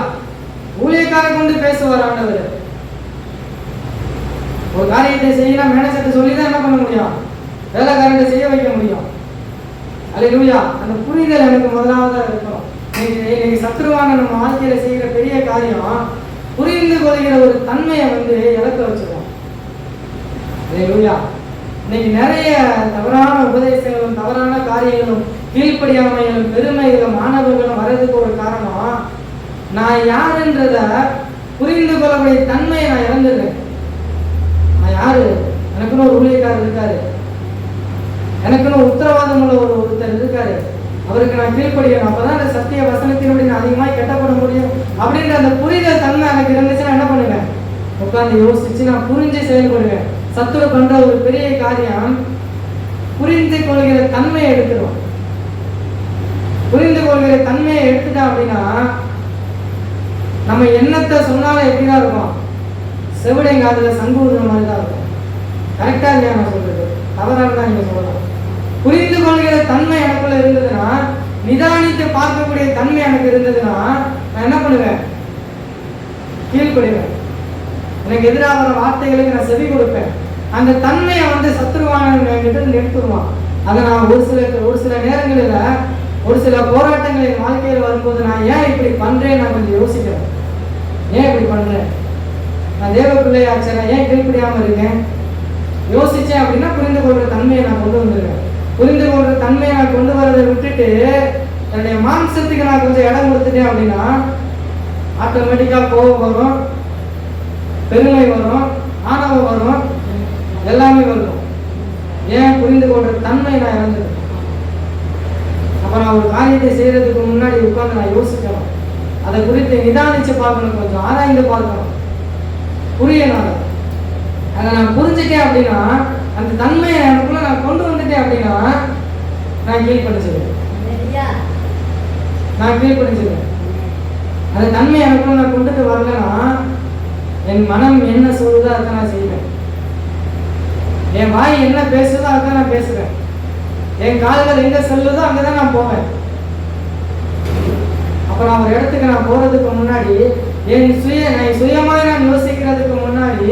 [SPEAKER 1] ஊழியக்காரர் கொண்டு பேசுவார் ஆண்டவர். ஒரு காரியத்தை செய்யலாம், மேனேஜர்கிட்ட சொல்லி தான் என்ன பண்ண முடியும்? வேலைக்காரர்கிட்ட செய்ய வைக்க முடியும். அல்லேலூயா. அந்த புரிதல் எனக்கு முதலாவதா இருக்கணும். இன்னைக்கு சத்துருவான நம்ம வாழ்க்கையில செய்கிற பெரிய காரியம் புரிந்து கொள்கிற ஒரு தன்மையை இழக்க வச்சிருக்கோம். அல்லேலூயா. இன்னைக்கு நிறைய தவறான உபதேசங்களும் தவறான காரியங்களும் கீழ்ப்படியாமைகளும் பெருமைகளும் மாணவர்களும் வர்றதுக்கு ஒரு காரணம், நான் யாருன்றத புரிந்து கொள்ளக்கூடிய தன்மையை நான் இழந்துடுறேன். நான் யாரு? எனக்குன்னு ஒரு ஊழியக்காரர் இருக்காரு, எனக்குன்னு உத்தரவாதம் உள்ள ஒருத்தர் இருக்காரு, அவருக்கு நான் கீழ்ப்படியணும், அப்பதான் அந்த சத்திய வசனத்தினுடைய நான் அதிகமாக கெட்டப்பட முடியும் அப்படின்ற அந்த புரிதல் தன்மை எனக்கு இருந்துச்சுன்னா என்ன பண்ணுவேன்? உட்காந்து யோசிச்சு நான் புரிஞ்சு செயல்படுவேன். சத்துரு பண்ற ஒரு பெரிய காரியம் புரிந்து கொள்கிற தன்மையை எடுத்துடும். புரிந்து கொள்கிற தன்மையை எடுத்துட்டா அப்படின்னா நம்ம என்னத்தை சொன்னாலும் எப்படிதான் இருக்கும்? செவிடைங்காதுல சங்கு ஊதுற மாதிரி தான் இருக்கும். கரெக்டா இல்லையா நான் சொல்றது? தவறாக தான் நீங்க சொல்லலாம். புரிந்து கொள்கிற தன்மை எனக்குள்ள இருந்ததுன்னா, நிதானித்து பார்க்கக்கூடிய தன்மை எனக்கு இருந்ததுன்னா நான் என்ன பண்ணுவேன்? கீழ்ப்படுவேன். எனக்கு எதிராக வர வார்த்தைகளுக்கு நான் செவி கொடுப்பேன். அந்த தன்மையை சத்துருவான என்கிட்ட எடுத்துருவான். அதை நான் ஒரு சில நேரங்களில் ஒரு சில போராட்டங்கள் என் வாழ்க்கையில் வரும்போது நான் ஏன் இப்படி பண்றேன் நான் கொஞ்சம் யோசிக்கிறேன். ஏன் இப்படி பண்றேன்? நான் தேவ பிள்ளையாச்சேன், நான் ஏன் கீழ்ப்படியாம இருக்கேன்? யோசிச்சேன் அப்படின்னா புரிந்து கொள்ற தன்மையை நான் கொண்டு வந்துருக்கேன். புரிந்து கொள்ற தன்மையை நான் கொண்டு வரதை விட்டுட்டு என்னுடைய மாம்சத்துக்கு நான் கொஞ்சம் இடம் கொடுத்துட்டேன் அப்படின்னா ஆட்டோமேட்டிக்கா கோபம் வரும், பெருமை வரும், ஆணவம் வரும், எல்லாமே வரும். ஏன்? புரிந்து கொள்ற தன்மை நான் இழந்துருக்கேன். அப்ப நான் ஒரு காரியத்தை செய்யறதுக்கு முன்னாடி உட்கார்ந்து நான் யோசிக்கணும், அதை குறித்து நிதானிச்சு பார்க்கணும், கொஞ்சம் ஆராய்ந்து பார்க்கணும், புரியணும். அதை நான் புரிஞ்சுட்டேன் அப்படின்னா அந்த தன்மையை எனக்குள்ள நான் கொண்டு வந்துட்டேன் அப்படின்னா நான் கீழ்ப்படிச்சிருவேன். நான் கீழ்ப்படிச்சிருவேன். அந்த தன்மையை எனக்குள்ள நான் கொண்டுட்டு வரலன்னா என் மனம் என்ன சொல்லுதோ அதை நான் செய்வேன். என் வாய் என்ன பேசுதோ அதை நான் பேசுவேன். என் கால்கள் எங்க செல்லுதோ அங்கதான் நான் போவேன். அப்ப நான் ஒரு இடத்துக்கு நான் போறதுக்கு முன்னாடி நான் சுயமா நான் யோசிக்கிறதுக்கு முன்னாடி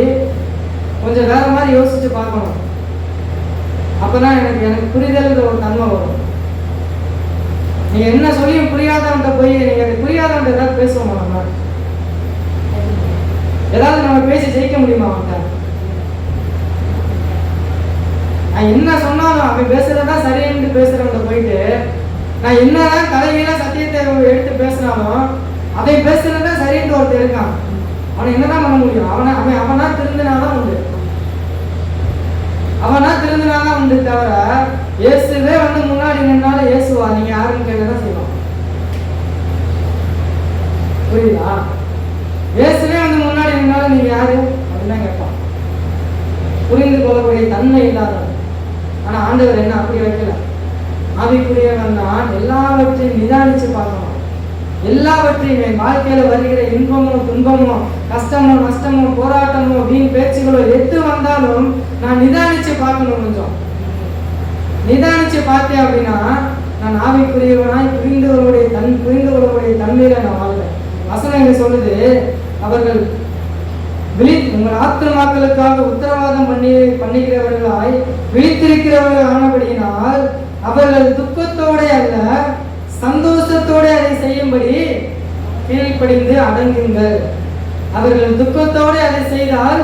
[SPEAKER 1] கொஞ்சம் வேற மாதிரி யோசிச்சு பார்க்கணும். அப்பதான் எனக்கு புரிதல்ன்ற ஒரு தன்மை வரும். நீங்க என்ன சொல்லியும் புரியாதவன்ட்ட போய் நீங்க புரியாதவன்ட்ட ஏதாவது பேசுவோமா? ஏதாவது நம்ம பேசி ஜெயிக்க முடியுமா அவன்கிட்ட? நான் என்ன சொன்னாலும் அவன் பேசுறதா சரின்னு பேசுறவன்ட்ட போயிட்டு நான் என்னதான் தலையில சத்தியத்தை எடுத்து பேசினாலும் அவன் பேசுறதா சரின்னு ஒருத்தர் இருக்கான். அவனை என்னதான் பண்ண முடியும்? அவனா திருந்தினாதான் உண்டு. தவிர இயேசுவே முன்னாடி நின்னாலும் இயேசுவா நீங்க யாருன்னு கேட்கதான் செய்வான். புரியுதா? இயேசுவே முன்னாடி நின்னாலும் நீங்க யாரு அப்படின்னு கேட்பான். புரிந்து கொள்ளக்கூடிய தன்மை இல்லாதவன். ஆனா ஆண்டவர் என்ன அப்படி வைக்கல. ஆவிக்குரியவன் தான் எல்லாவற்றையும் நிதானிச்சு பார்க்கணும். எல்லாவற்றையுமே வாழ்க்கையில வருகிற இன்பமோ துன்பமோ கஷ்டமோ நஷ்டமோ போராட்டமோ வீண் பேச்சுகளோ எது வந்தாலும் நான் நிதானிச்சு பார்க்கணும். கொஞ்சம் நிதானிச்சு பார்த்தேன் அப்படின்னா நான் ஆவிக்குரியவனாய் புரிந்து கொள்ளக்கூடிய தன்மையில நான் வாழ்வேன். வசனம் இங்க சொல்லுது, அவர்கள் உங்கள் ஆத்மாக்களுக்காக உத்தரவாதம் பண்ணுகிறவர்களாய் விழித்திருக்கிறவர்கள் ஆனபடியினால் அவர்கள் துக்கத்தோட அல்ல சந்தோஷத்தோட அதை செய்யும்படி கீழ்ப்படிந்து அடங்குங்கள். அவர்கள் துக்கத்தோடு அதை செய்தால்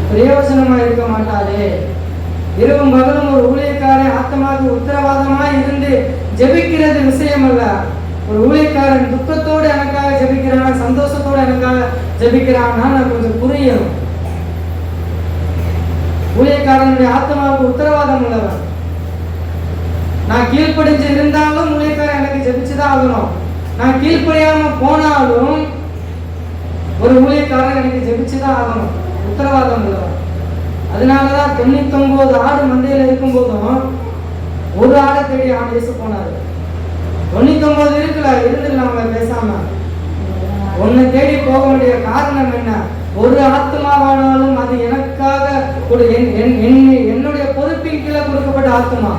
[SPEAKER 1] பிரயோஜனமா இருக்க மாட்டாது. இரவும் பகலும் ஒரு ஊழியக்காரன் ஆத்மாவுக்கு உத்தரவாதமாய் இருந்து ஜெபிக்கிறது விஷயம் அல்ல. ஒரு ஊழியக்காரன் துக்கத்தோடு எனக்காக ஜெபிக்கிறானா சந்தோஷத்தோடு எனக்காக ஜெபிக்கிறான்னா நான் கொஞ்சம் புரியணும். ஊழியக்காரனுடைய ஆத்மாவுக்கு உத்தரவாதம் உள்ளவன். நான் கீழ்ப்படிஞ்சு இருந்தாலும் ஊழியக்காரன் எனக்கு ஜெபிச்சுதான் ஆகணும். நான் கீழ்ப்படியாம போனாலும் ஒரு ஊழியக்காரன் எனக்கு ஜெபிச்சுதான் ஆகணும். உத்தரவாதம் உள்ளவன். அதனாலதான் 99 ஆடு மந்தையில இருக்கும் போதும் ஒரு ஆடை தேடி இயேசு போனாரு. 99 இருக்குல்ல, இருந்துடலாம பேசாம. உன்னை தேடி போக வேண்டிய காரணம் என்ன? ஒரு ஆத்மாவானாலும் அது எனக்காக என்னுடைய பொறுப்பின் கீழே கொடுக்கப்பட்ட ஆத்மா.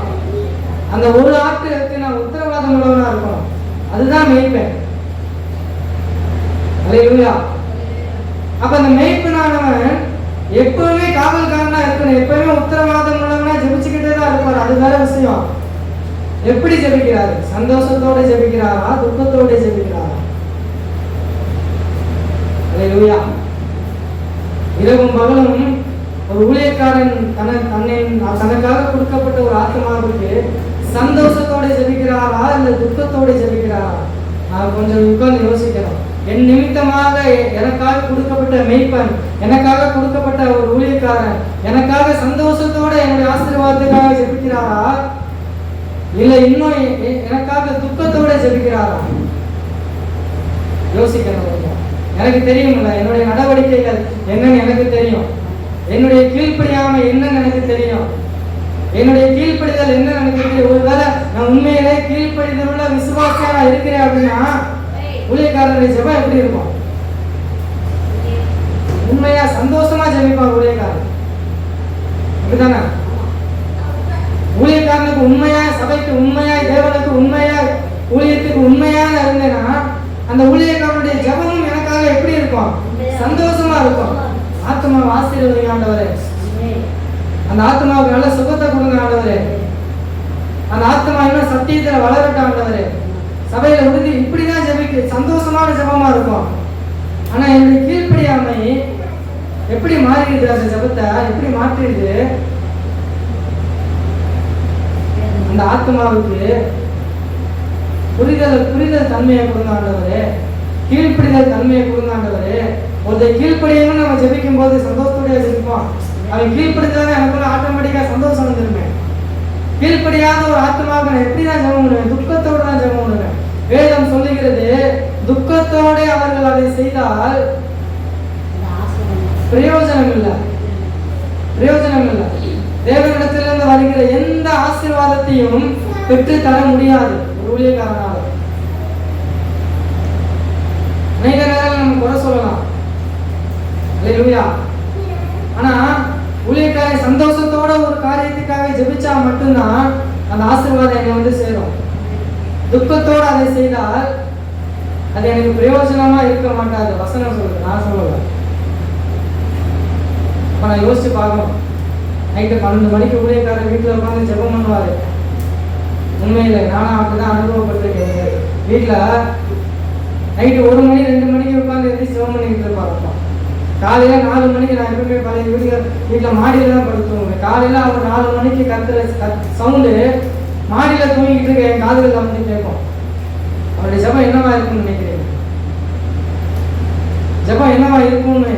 [SPEAKER 1] அந்த ஒரு ஆட்டுக்கு நான் உத்தரவாதம் உள்ளவனா இருக்கணும். அதுதான் மேய்ப்பேன். அல்லேலூயா. அப்ப அந்த மேய்ப்பனானவன் எப்பவுமே காவல்காரனா இருக்கணும். எப்பவுமே உத்தரவாதம் உள்ளவனா ஜெபிச்சுக்கிட்டே தான் இருப்பார். அது வேற விஷயம். எப்படி ஜெபிக்கிறாரு? சந்தோஷத்தோட ஜெபிக்கிறாரா துக்கத்தோட ஜெபிக்கிறாரா? அல்லேலூயா. இரவும் பகலும் ஒரு ஊழியக்காரன் தனக்காக கொடுக்கப்பட்ட ஒரு ஆத்மாவுக்கு சந்தோஷத்தோட ஜெபிக்கிறாரா இல்ல துக்கத்தோட ஜெபிக்கிறாரா? நான் கொஞ்சம் உட்கார்ந்து யோசிக்கிறோம். என் நிமித்தமாக எனக்காக கொடுக்கப்பட்ட மெய்ப்பன், எனக்காக கொடுக்கப்பட்ட ஒரு ஊழியக்காரன் எனக்காக சந்தோஷத்தோட என்னுடைய ஆசீர்வாதத்துக்காக ஜெபிக்கிறாரா இல்ல இன்னும் எனக்காக துக்கத்தோட ஜெபிக்கிறாரா? யோசிக்கணும். எனக்கு தெரியும்ல என்னுடைய நடவடிக்கைகள் என்னன்னு எனக்கு தெரியும். என்னுடைய கீழ்ப்படியாமை என்னன்னு எனக்கு தெரியும். என்னுடைய கீழ்ப்படிதல் என்னன்னு எனக்கு தெரியும். ஒருவேளை நான் உண்மையிலே கீழ்ப்படிதல் உள்ள விசுவாசியா நான் இருக்கிறேன் அப்படின்னா ஊழியக்காரனுடைய ஜெபம் எப்படி இருக்கும்? உண்மையா சந்தோஷமா ஜெபிப்பான் ஊழியக்காரன். அப்படிதானே? ஊழியக்காரனுக்கு உண்மையா, சபைக்கு உண்மையா, தேவனுக்கு உண்மையா, ஊழியத்துக்கு உண்மையான இருந்தேன்னா அந்த ஊழியக்காரனுடைய ஜெபமும் எனக்காக எப்படி இருக்கும்? சந்தோஷமா இருக்கும். ஆத்மாவை ஆசீர்வதிங்க ஆண்டவரே. அந்த ஆத்மாவுக்கு நல்ல சுகத்தை கொடுங்க ஆண்டவரே. அந்த ஆத்மா இன்னும் சத்தியத்துல வளரட்டும் ஆண்டவரே. சபையில உறுதி இப்படிதான் ஜெபிக்கு சந்தோஷமான ஜெபமா இருக்கும். ஆனா என்னுடைய கீழ்ப்படியாமை எப்படி மாறிடுது? அந்த ஜெபத்தை எப்படி மாற்றிடுது? அந்த ஆத்மாவுக்கு புரிதல் தன்மையை கொடுங்க ஆண்டவரே. கீழ்ப்படிதல் தன்மையை கொடுங்க ஆண்டவரே. ஒரு கீழ்ப்படியவும் நம்ம ஜெபிக்கும் போது சந்தோஷத்தோட ஜெபிப்போம். அவன் கீழ்ப்படிதான் எனக்குள்ள ஆட்டோமேட்டிக்கா சந்தோஷம் வந்துருமே. கீழ்ப்படியாத ஒரு ஆத்மாவுக்கு நான் எப்படிதான் ஜெபம் பண்ணுவேன்? துக்கத்தோடு தான் ஜெபம் பண்ணுவேன். வேதம் சொல்லுகிறது, துக்கத்தோட அவர்கள் அதை செய்தால் பிரயோஜனம் இல்லை. தேவனிடத்திலிருந்து வருகிற எந்த ஆசீர்வாதத்தையும் பெற்று தர முடியாது ஒரு ஊழியக்காரனால. அநேக நேரம் நம்ம குறை சொல்லலாம். அல்லேலூயா. ஆனா ஊழியக்காரன் சந்தோஷத்தோட ஒரு காரியத்துக்காக ஜெபிச்சா மட்டும்தான் அந்த ஆசீர்வாதம் என்னை சேரும். துக்கத்தோடு அதை செய்தால் அது எனக்கு பிரயோஜனமா இருக்க மாட்டாது. வசனம் சொல்லுது, நான் சொல்லல. இப்ப நான் யோசிச்சு பார்க்கணும். நைட்டு 12 மணிக்கு ஊழியக்காரர் வீட்டில் உட்காந்து ஜெபம் பண்ணுவாரு. உண்மையில நானும் அப்படிதான் அனுபவப்பட்டிருக்கேன். வீட்டில் நைட்டு 1 மணி 2 மணிக்கு உட்காந்து எழுதி ஜெபம் பண்ணிக்கிட்டு இருப்பாருப்பா. காலையில 4 மணிக்கு நான் எப்பவுமே பழைய வீட்டில் மாடியில தான் படுத்துவோங்க. காலையில அவர் 4 மணிக்கு கத்துற சவுண்டு மாடியில தூங்கிட்டு இருக்க என் காதுகள் வந்து கேட்கும். அவருடைய ஜெபம் என்னவா இருக்கும்னு நினைக்கிறீங்க? ஜெபம் என்னவா இருக்கும்னு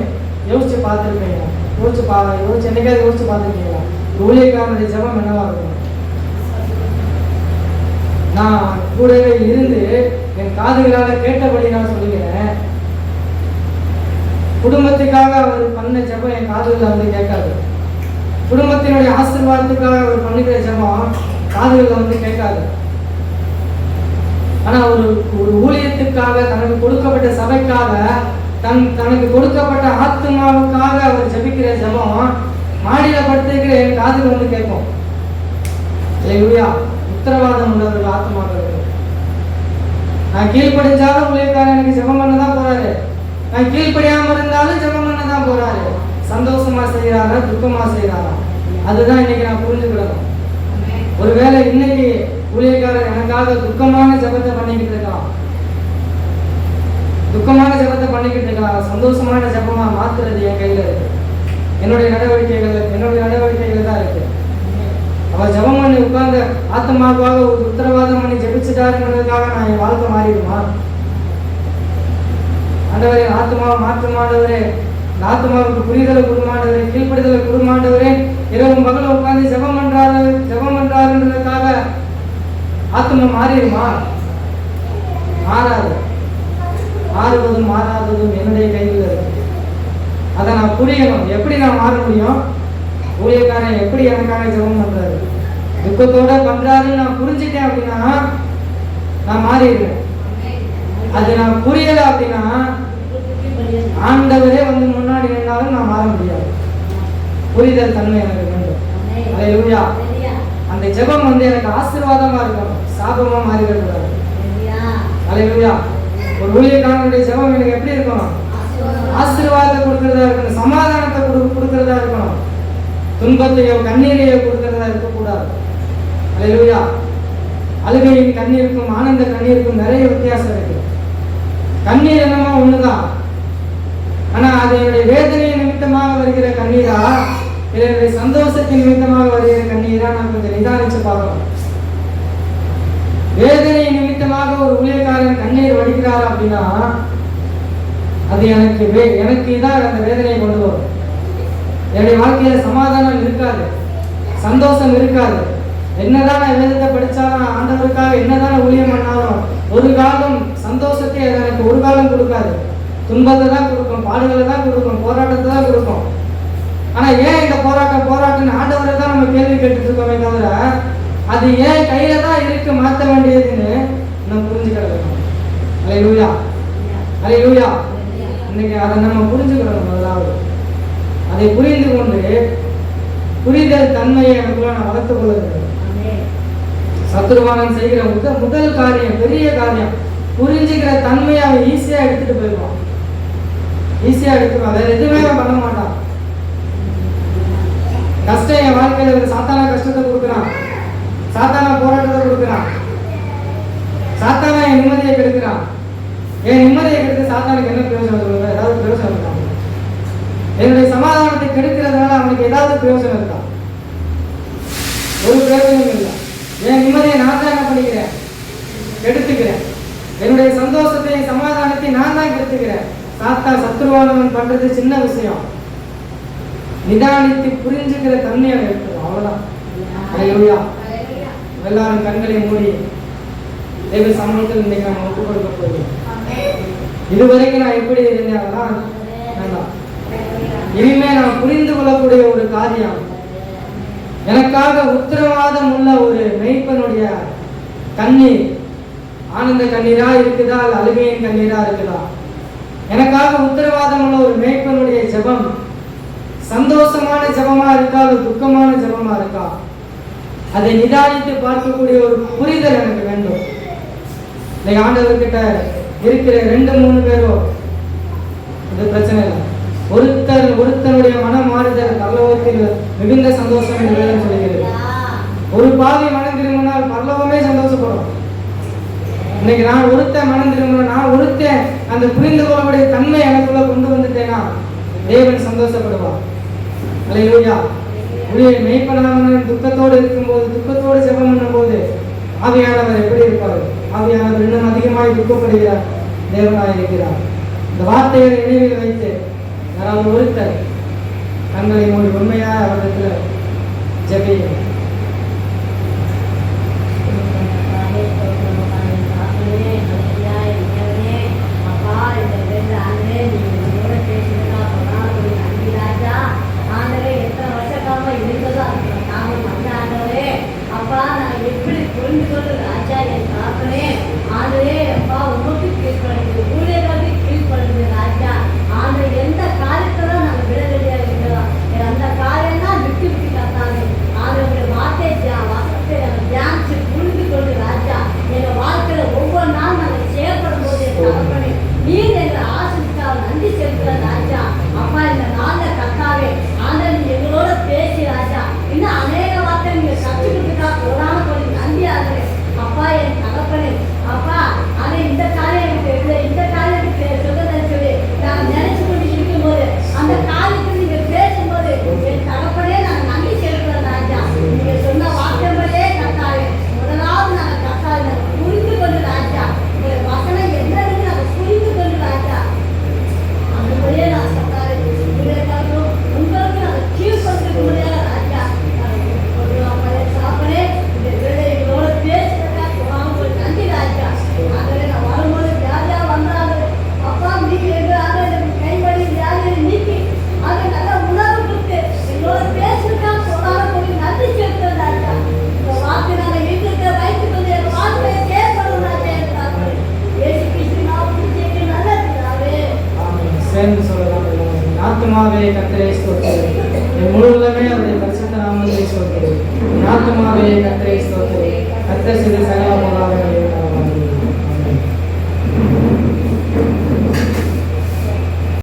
[SPEAKER 1] யோசிச்சு பார்த்துருப்பீங்க. யோசிச்சு என்னைக்காவது யோசிச்சு பார்த்துருக்கீங்களா? ஊழியக்காரனுடைய ஜெபம் என்னவா இருக்கும்? நான் கூடவே இருந்து என் காதுகளால் கேட்டபடி நான் சொல்லுகிறேன். குடும்பத்துக்காக அவர் பண்ண ஜெபம் என் காதுகளில் வந்து கேட்காது. குடும்பத்தினுடைய ஆசீர்வாதத்துக்காக அவர் பண்ணுகிற ஜெபம் காதுகளில் வந்து கேட்காது. ஆனா ஒரு ஊழியத்துக்காக, தனக்கு கொடுக்கப்பட்ட சபைக்காக, தனக்கு கொடுக்கப்பட்ட ஆத்மாவுக்காக அவர் ஜெபிக்கிற ஜெபம் மாடியில படுத்துக்கிற என் காதுகள் வந்து கேட்கும். அல்லேலூயா. உத்தரவாதம் உள்ளவர்கள் ஆத்மாக்கள். நான் கீழ்ப்படிஞ்சாலும் ஊழியக்காரன் எனக்கு ஜெபம் பண்ண தான் போறாரு. நான் கீழ்ப்படியாம இருந்தாலும் ஜெபம் பண்ண தான் போறாரு. சந்தோஷமா செய்யறாரா, துக்கமா செய்யறாரா? அதுதான் இன்னைக்கு நான் புரிஞ்சுக்கிடணும். ஒருவேளை இன்னைக்கு ஊழியக்காரர் எனக்காக துக்கமான ஜெபத்தை பண்ணிக்கிட்டு இருக்கலாம், துக்கமான ஜெபத்தை பண்ணிக்கிட்டு இருக்கலாம். சந்தோஷமான ஜெபமா மாத்துறது என் கையில இருக்கு. என்னுடைய நடவடிக்கைகள் தான் இருக்கு. அவர் ஜெபம் பண்ணி உட்கார்ந்து ஆத்மாவாக ஒரு உத்தரவாதம் பண்ணி ஜெபிச்சுட்டாருன்றதுக்காக நான் என் வாழ்க்கை மாறிடுமா? ஆண்டவரே, ஆத்மாவை மாற்றமானவரே, ஆத்மாவுக்கு புரிதலை குடுமாண்டவரே, கீழ்ப்படுதலை குடுமாண்டவரே, இரவும் பகலும் உட்கார்ந்து ஜெபம் பண்றாருன்றதுக்காக ஆத்மா மாறிடுமா? மாறாது. மாறுவதும் மாறாததும் என்னுடைய கையில் இருக்கு. அதை நான் புரியணும். எப்படி நான் மாற முடியும்? ஊழியக்காரன் எப்படி எனக்காக ஜெபம் பண்றாரு, துக்கத்தோட பண்றாருன்னு நான் புரிஞ்சுட்டேன் அப்படின்னா நான் மாறிடுவேன். அது நான் புரியல அப்படின்னா ஆண்டவரே வந்து முன்னாடி நின்னாலும் நான் மாற முடியாது. புரிதல் தன்மை எனக்கு வேண்டும். அல்லேலூயா. அந்த ஜெபம் வந்து எனக்கு ஆசீர்வாதமா இருக்கணும், சாபமா மாறிடக்கூடாது. அல்லேலூயா. ஒரு ஊழியக்காரனுடைய ஜெபம் எனக்கு எப்படி இருக்கணும்? ஆசீர்வாதத்தை கொடுக்கறதா இருக்கணும், சமாதானத்தை கொடுக்கறதா இருக்கணும், துன்பத்தையோ கண்ணீரையோ கொடுக்கறதா இருக்கக்கூடாது. அல்லேலூயா. அழுகையின் கண்ணீருக்கும் ஆனந்த கண்ணீருக்கும் நிறைய வித்தியாசம் இருக்கு. கண்ணீர் என்னமோ ஒண்ணுதான். ஆனா அது என்னுடைய வேதனை நிமித்தமாக வருகிற கண்ணீரா, என்னுடைய சந்தோஷத்தின் நிமித்தமாக வருகிற கண்ணீரா, நான் கொஞ்சம் நிதானிச்சு பார்க்கணும். வேதனை நிமித்தமாக ஒரு ஊழியக்காரன் கண்ணீர் வடிக்கிறார் அப்படின்னா அது எனக்கு இதான் அந்த வேதனையை கொண்டு வரும். என்னுடைய வாழ்க்கையில சமாதானம் இருக்காது, சந்தோஷம் இருக்காது. என்னதான் நான் வேதத்தை படிச்சாலும், ஆண்டவருக்காக என்னதான் ஊழியம் பண்ணாலும் ஒரு காலம் சந்தோஷத்தை அது எனக்கு ஒரு காலம் கொடுக்காது. துன்பத்தை தான் கொடுக்கும், பாடுகளை தான் கொடுக்கும், போராட்டத்தை தான் கொடுக்கும். ஆனா ஏன் இந்த போராட்டம் ஆண்டவரை தான் நம்ம கேள்வி கேட்டுட்டு இருக்கோமே தவிர அது ஏன் கையில தான் இருக்கு மாற்ற வேண்டியதுன்னு நம்ம புரிஞ்சுக்கிறோம். அல்லேலூயா. அல்லேலூயா. இன்னைக்கு அதை நம்ம புரிஞ்சுக்கிறோம். முதலாவது அதை புரிந்து கொண்டு புரிதல் தன்மையை எனக்குள்ள நான் வளர்த்துக் கொள்ள வேண்டும். சத்துருவானன் செய்கிற முதல் காரியம், பெரிய காரியம், புரிஞ்சுக்கிற தன்மையை அவன் ஈஸியா எடுத்துட்டு போயிடுவான். ஈஸியா எடுத்துருவான். வேற எதுவுமே பண்ண மாட்டான். கஷ்டம் என் வாழ்க்கையில சாத்தான கஷ்டத்தை கொடுக்குறான், சாத்தான போராட்டத்தை கொடுக்குறான், சாத்தான என் நிம்மதியை கெடுக்கிறான். என் நிம்மதியை கெடுத்து சாத்தானுக்கு என்ன பிரயோஜனம் சொல்லுங்க? ஏதாவது பிரயோஜனம் இருக்கா? என்னுடைய சமாதானத்தை கெடுக்கிறதுனால அவனுக்கு ஏதாவது பிரயோஜனம் இருக்கா? ஒரு பிரயோஜனம் இல்லை. என் நிம்மதியை நான் தான் என்ன பண்ணிக்கிறேன்? கெடுத்துக்கிறேன். என்னுடைய சந்தோஷத்தை சமாதானத்தை நான் தான் கெடுத்துக்கிறேன். சத்துருவானவன் பண்றது சின்ன விஷயம். நிதானித்து புரிஞ்சுக்கிற தன்மையை எடுத்துரும். அவ்வளவுதான். அல்லேலூயா. எல்லாரும் கண்களை மூடி தேவ சமூகத்தில் இன்னைக்கு நம்ம ஒப்பு கொடுக்க போகிறோம். இதுவரைக்கும் நான் எப்படி இருந்தேன், இனிமே நான் புரிந்து கொள்ளக்கூடிய ஒரு காரியம், எனக்காக உத்தரவாதம் உள்ள ஒரு மெய்ப்பனுடைய கண்ணீர் ஆனந்த கண்ணீரா இருக்குதா, அழுகையின் கண்ணீரா இருக்குதா? எனக்காக உத்தரவாதம் உள்ள ஒரு மெய்ப்பனுடைய ஜெபம் சந்தோஷமான ஜெபமா இருக்கா, அது துக்கமான ஜெபமா இருக்கா? அதை நிதானித்து பார்க்கக்கூடிய ஒரு புரிதல் எனக்கு வேண்டும். இன்னைக்கு ஆண்டவர்கிட்ட இருக்கிற 2-3 பேரோ இது பிரச்சனை இல்லை. ஒருத்தனுடைய மனம் மாறுதல் பரலோகத்தில் மிகுந்த சந்தோஷம் என்று வேதம் சொல்கிறது. ஒரு பாவி மனம் திரும்பினால் பரலோகமே சந்தோஷப்படும். இன்னைக்கு நான் ஒருத்தன் மனம் திரும்பணும், நான் ஒருத்தன் அந்த புரிந்து கொள்ளக்கூடிய தன்மை எனக்குள்ள கொண்டு வந்துட்டேனா தேவன் சந்தோஷப்படுவான். அல்லேலூயா. மெய்ப்பனான துக்கத்தோடு இருக்கும்போது, துக்கத்தோடு ஜெபம் பண்ணும்போது ஆவியானவர் எப்படி இருப்பார்? ஆவியானவர் இன்னும் அதிகமாக துக்கப்படுகிறார் தேவனாக இருக்கிறார். இந்த வார்த்தைகளை நினைவில் வைத்து யாராவது ஒருத்தர் கண்களை மூடி உண்மையாக அவரிடத்தில் ஜெபியுங்கள்.